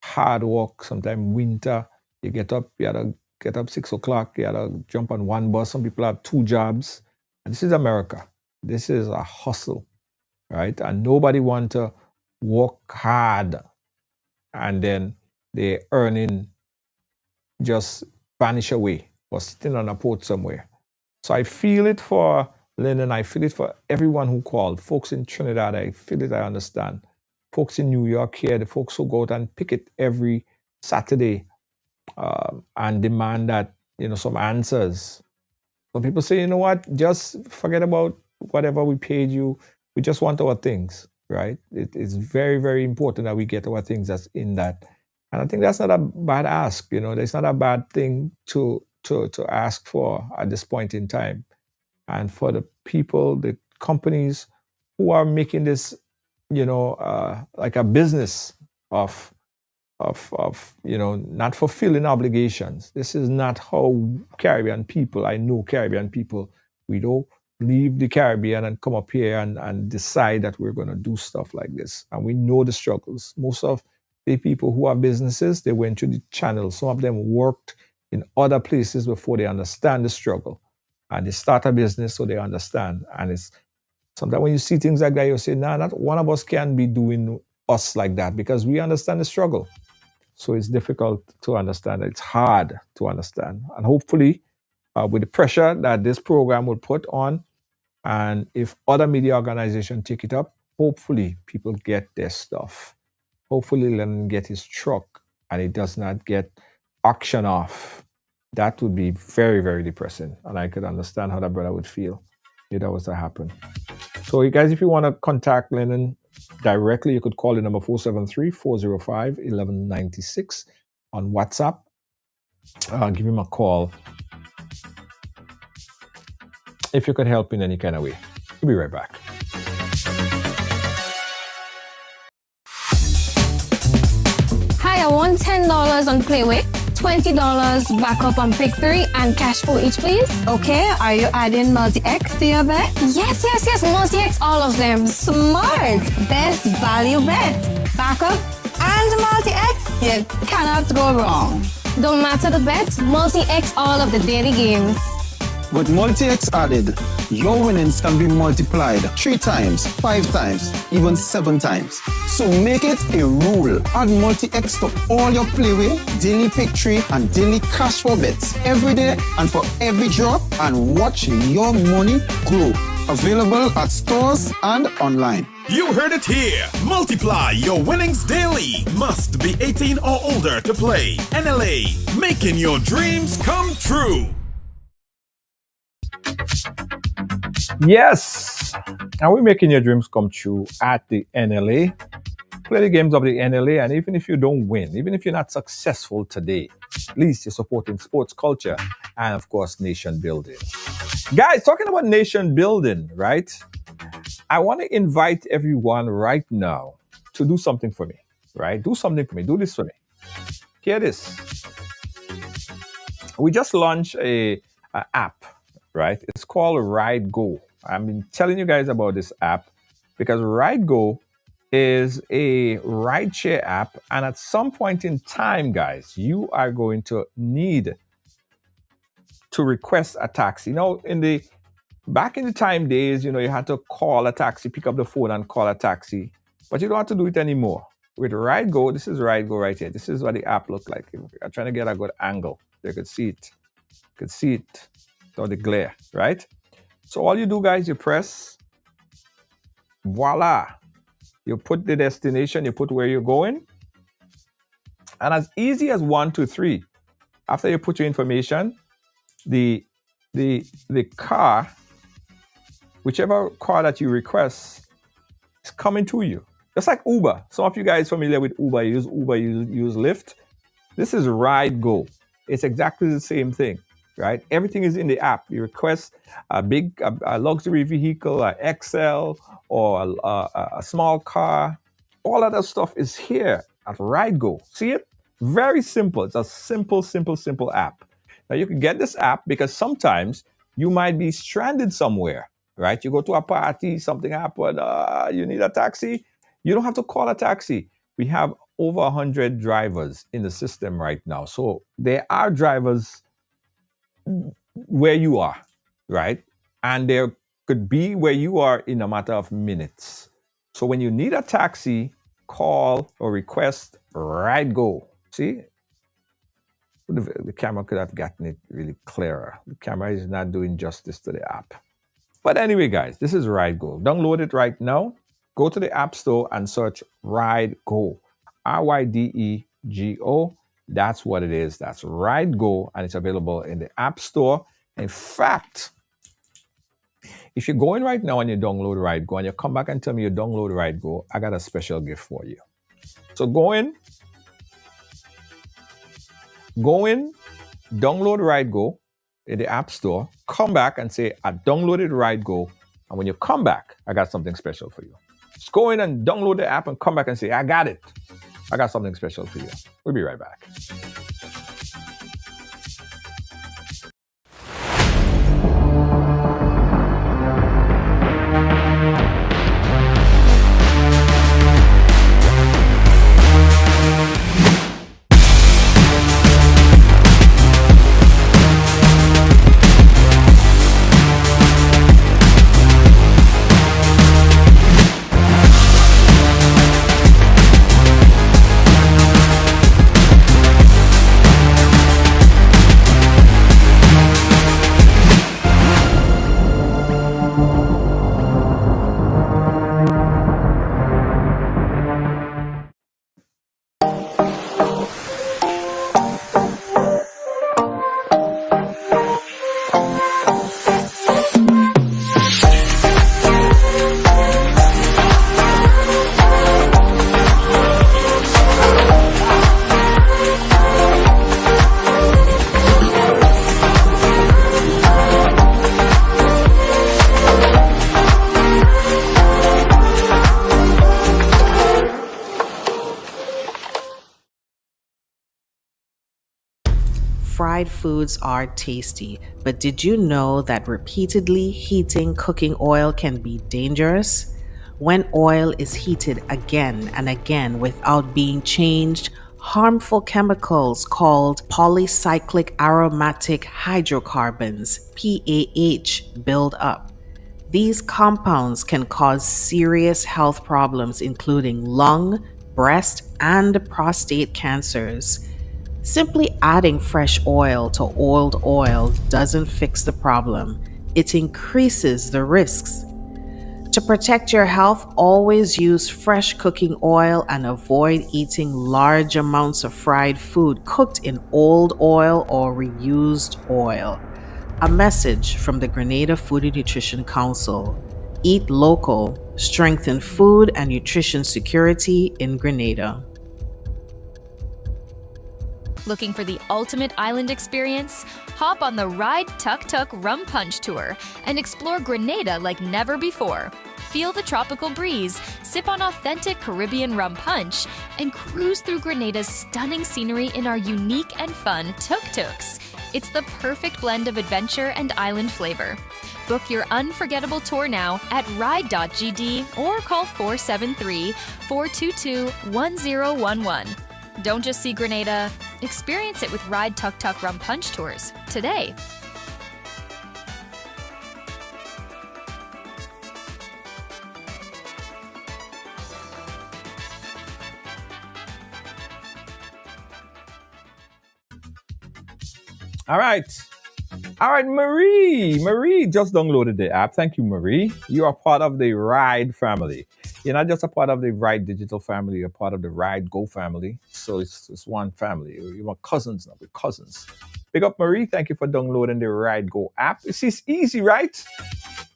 Hard work, sometimes winter, you get up 6 o'clock, you gotta jump on one bus. Some people have 2 jobs. And this is America. This is a hustle, right? And nobody want to work hard and then the earning just vanish away or sitting on a port somewhere. So I feel it for Lennon. I feel it for everyone who called. Folks in Trinidad, I feel it, I understand. Folks in New York here, the folks who go out and pick it every Saturday and demand that, some answers. Some people say, you know what, just forget about whatever we paid you. We just want our things, right? It is very, very important that we get our things that's in that. And I think that's not a bad ask. There's not a bad thing to ask for at this point in time. And for the people, the companies who are making this, like a business of not fulfilling obligations. This is not how Caribbean people, I know Caribbean people, we don't leave the Caribbean and come up here and decide that we're going to do stuff like this. And we know the struggles. Most of the people who have businesses, they went through the channel. Some of them worked in other places before they understand the struggle. And they start a business so they understand. And it's sometimes when you see things like that, you say, nah, not one of us can be doing us like that, because we understand the struggle. So it's difficult to understand. It's hard to understand. And hopefully, with the pressure that this program will put on, and if other media organizations take it up, hopefully people get their stuff. Hopefully Lennon get his truck and it does not get auctioned off. That would be very, very depressing. And I could understand how that brother would feel if that was to happen. So you guys, if you want to contact Lennon, directly, you could call the number 473-405-1196 on WhatsApp. Give him a call if you could help in any kind of way. We'll be right back. Hi, I want $10 on Playway, $20 backup on Pick 3, and cash for each, please. Okay, are you adding multi-X to your bet? Yes, multi-X, all of them. Smart! Best value bet. Backup and multi-X, you cannot go wrong. Don't matter the bet, multi-X all of the daily games. With multi-X added, your winnings can be multiplied 3 times, 5 times, even 7 times. So make it a rule. Add multi-X to all your Playway, daily pick 3, and daily cash for bets every day and for every drop, and watch your money grow. Available at stores and online. You heard it here. Multiply your winnings daily. Must be 18 or older to play. NLA, making your dreams come true. Yes, and we're making your dreams come true at the NLA. Play the games of the NLA, and even if you don't win, even if you're not successful today, at least you're supporting sports culture and, of course, nation building. Guys, talking about nation building, right? I want to invite everyone right now to do something for me, right? Do something for me. Do this for me. Hear this. We just launched a app, right? It's called Ride Go. I've been telling you guys about this app because Ride Go is a rideshare app, and at some point in time, guys, you are going to need to request a taxi. Now, back in the time days, you had to call a taxi, pick up the phone and call a taxi, but you don't have to do it anymore. With Ride Go, this is Ride Go right here. This is what the app looks like. I'm trying to get a good angle. You could see it. You could see it. So the glare, right? So all you do, guys, you press, voila. You put the destination, you put where you're going. And as easy as 1, 2, 3, after you put your information, the car, whichever car that you request, is coming to you. Just like Uber. Some of you guys familiar with Uber, you use Lyft. This is Ride Go. It's exactly the same thing, right? Everything is in the app. You request a luxury vehicle, an XL, or a small car. All of that stuff is here at Ride Go. See it? Very simple. It's a simple app. Now you can get this app because sometimes you might be stranded somewhere, right? You go to a party, something happened, you need a taxi. You don't have to call a taxi. We have over 100 drivers in the system right now. So there are drivers where you are, right? And there could be where you are in a matter of minutes. So when you need a taxi, call or request Ride Go. See? The camera could have gotten it really clearer. The camera is not doing justice to the app. But anyway, guys, this is Ride Go. Download it right now. Go to the App Store and search Ride Go. RYDEGO. That's what it is. That's Ride Go, and it's available in the App Store. In fact, if you go in right now and you download Ride Go and you come back and tell me you download Ride Go, I got a special gift for you. So go in, download Ride Go in the App Store, come back and say, I downloaded Ride Go. And when you come back, I got something special for you. Just go in and download the app and come back and say, I got it. I got something special for you. We'll be right back. fried foods are tasty, but did you know that repeatedly heating cooking oil can be dangerous? When oil is heated again and again without being changed, harmful chemicals called polycyclic aromatic hydrocarbons, PAH, build up. These compounds can cause serious health problems, including lung, breast, and prostate cancers. Simply adding fresh oil to old oil doesn't fix the problem, it increases the risks. To protect your health, always use fresh cooking oil and avoid eating large amounts of fried food cooked in old oil or reused oil. A message from the Grenada Food and Nutrition Council. Eat local, strengthen food and nutrition security in Grenada. Looking for the ultimate island experience? Hop on the Ride Tuk Tuk Rum Punch Tour and explore Grenada like never before. Feel the tropical breeze, sip on authentic Caribbean rum punch, and cruise through Grenada's stunning scenery in our unique and fun tuk-tuks. It's the perfect blend of adventure and island flavor. Book your unforgettable tour now at ride.gd or call 473-422-1011. Don't just see Grenada, experience it with Ride Tuk Tuk Rum Punch Tours today. All right, Marie just downloaded the app. Thank you, Marie. You are part of the Ride family. You're not just a part of the Ride Digital family, you're part of the Ride Go family. So it's one family. You're cousins now, we're cousins. Big up, Marie. Thank you for downloading the Ride Go app. It's easy, right?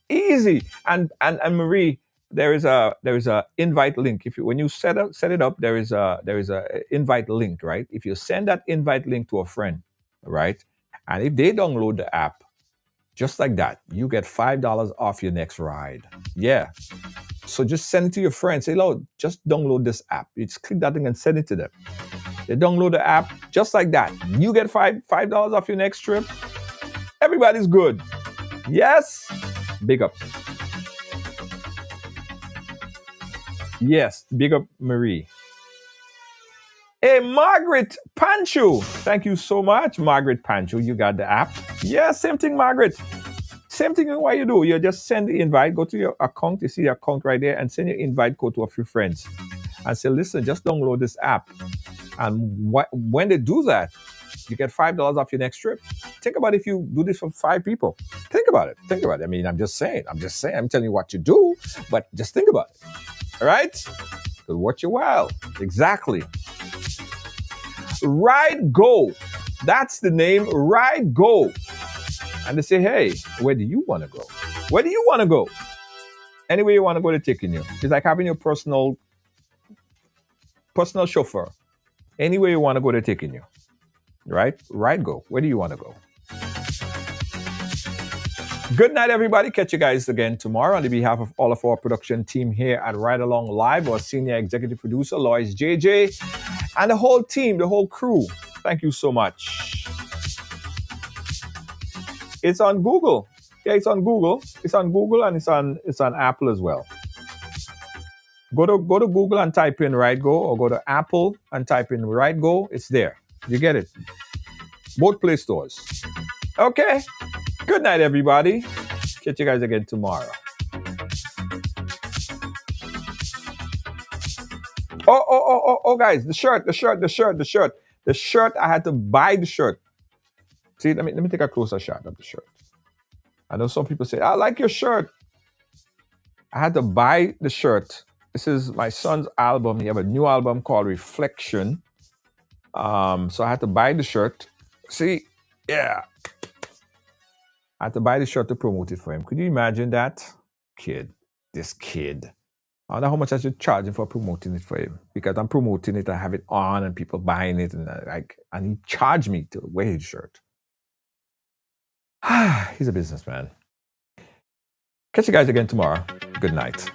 Easy. And Marie, there is a invite link. When you set it up, there is a invite link, right? If you send that invite link to a friend, right? And if they download the app, just like that, you get $5 off your next ride. Yeah. So just send it to your friends. Say, "Lord, just download this app." You just click that thing and send it to them. They download the app just like that. You get $5 off your next trip. Everybody's good. Yes. Big up. Yes. Big up, Marie. Hey, Margaret Pancho. Thank you so much, Margaret Pancho. You got the app. Yeah, same thing, Margaret. Same thing. What you do, you just send the invite, go to your account, you see your account right there, and send your invite code to a few friends. And say, listen, just download this app. And when they do that, you get $5 off your next trip. Think about if you do this for 5 people. Think about it. I mean, I'm just saying. I'm telling you what to do, but just think about it. All right? So watch your while. Exactly. Ride Go. That's the name, Ride Go. And they say, hey, where do you want to go? Where do you want to go? Anywhere you want to go, they're taking you. It's like having your personal chauffeur. Anywhere you want to go, they're taking you. Right? Ride Go. Where do you want to go? Good night, everybody. Catch you guys again tomorrow. On behalf of all of our production team here at Ridealong Live, our senior executive producer, Lois JJ, and the whole team, the whole crew. Thank you so much. It's on Google. Yeah, it's on Google. It's on Google and it's on Apple as well. Go to Google and type in Ride Go, or go to Apple and type in Ride Go. It's there. You get it. Both Play stores. Okay. Good night, everybody. Catch you guys again tomorrow. Oh, guys, the shirt. I had to buy the shirt. See, let me take a closer shot of the shirt. I know some people say, I like your shirt. I had to buy the shirt. This is my son's album. He have a new album called Reflection. So I had to buy the shirt. See, yeah. I had to buy the shirt to promote it for him. Could you imagine that? This kid. I don't know how much I should charge him for promoting it for him, because I'm promoting it, I have it on and people buying it, and he charged me to wear his shirt. He's a businessman. Catch you guys again tomorrow. Good night.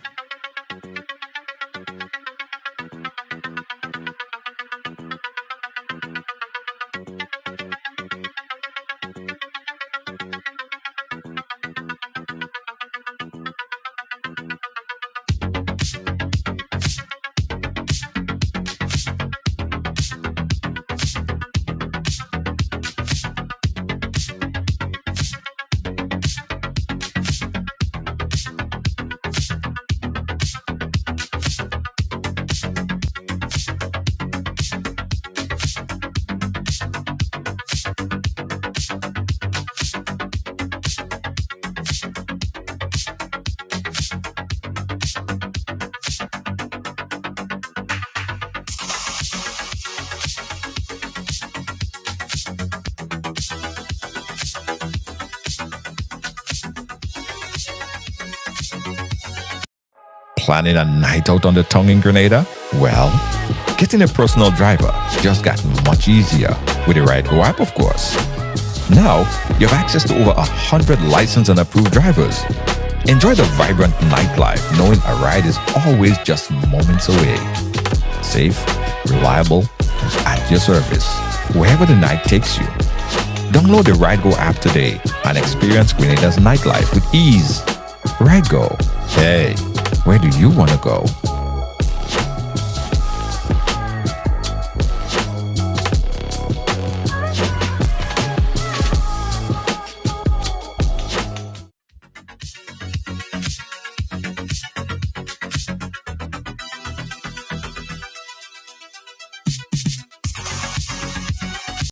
Planning a night out on the tongue in Grenada? Well, getting a personal driver just got much easier with the Ridealong app, of course. Now, you have access to over 100 licensed and approved drivers. Enjoy the vibrant nightlife knowing a ride is always just moments away. Safe, reliable, and at your service, wherever the night takes you. Download the Ridealong app today and experience Grenada's nightlife with ease. Ridealong. Hey, where do you want to go?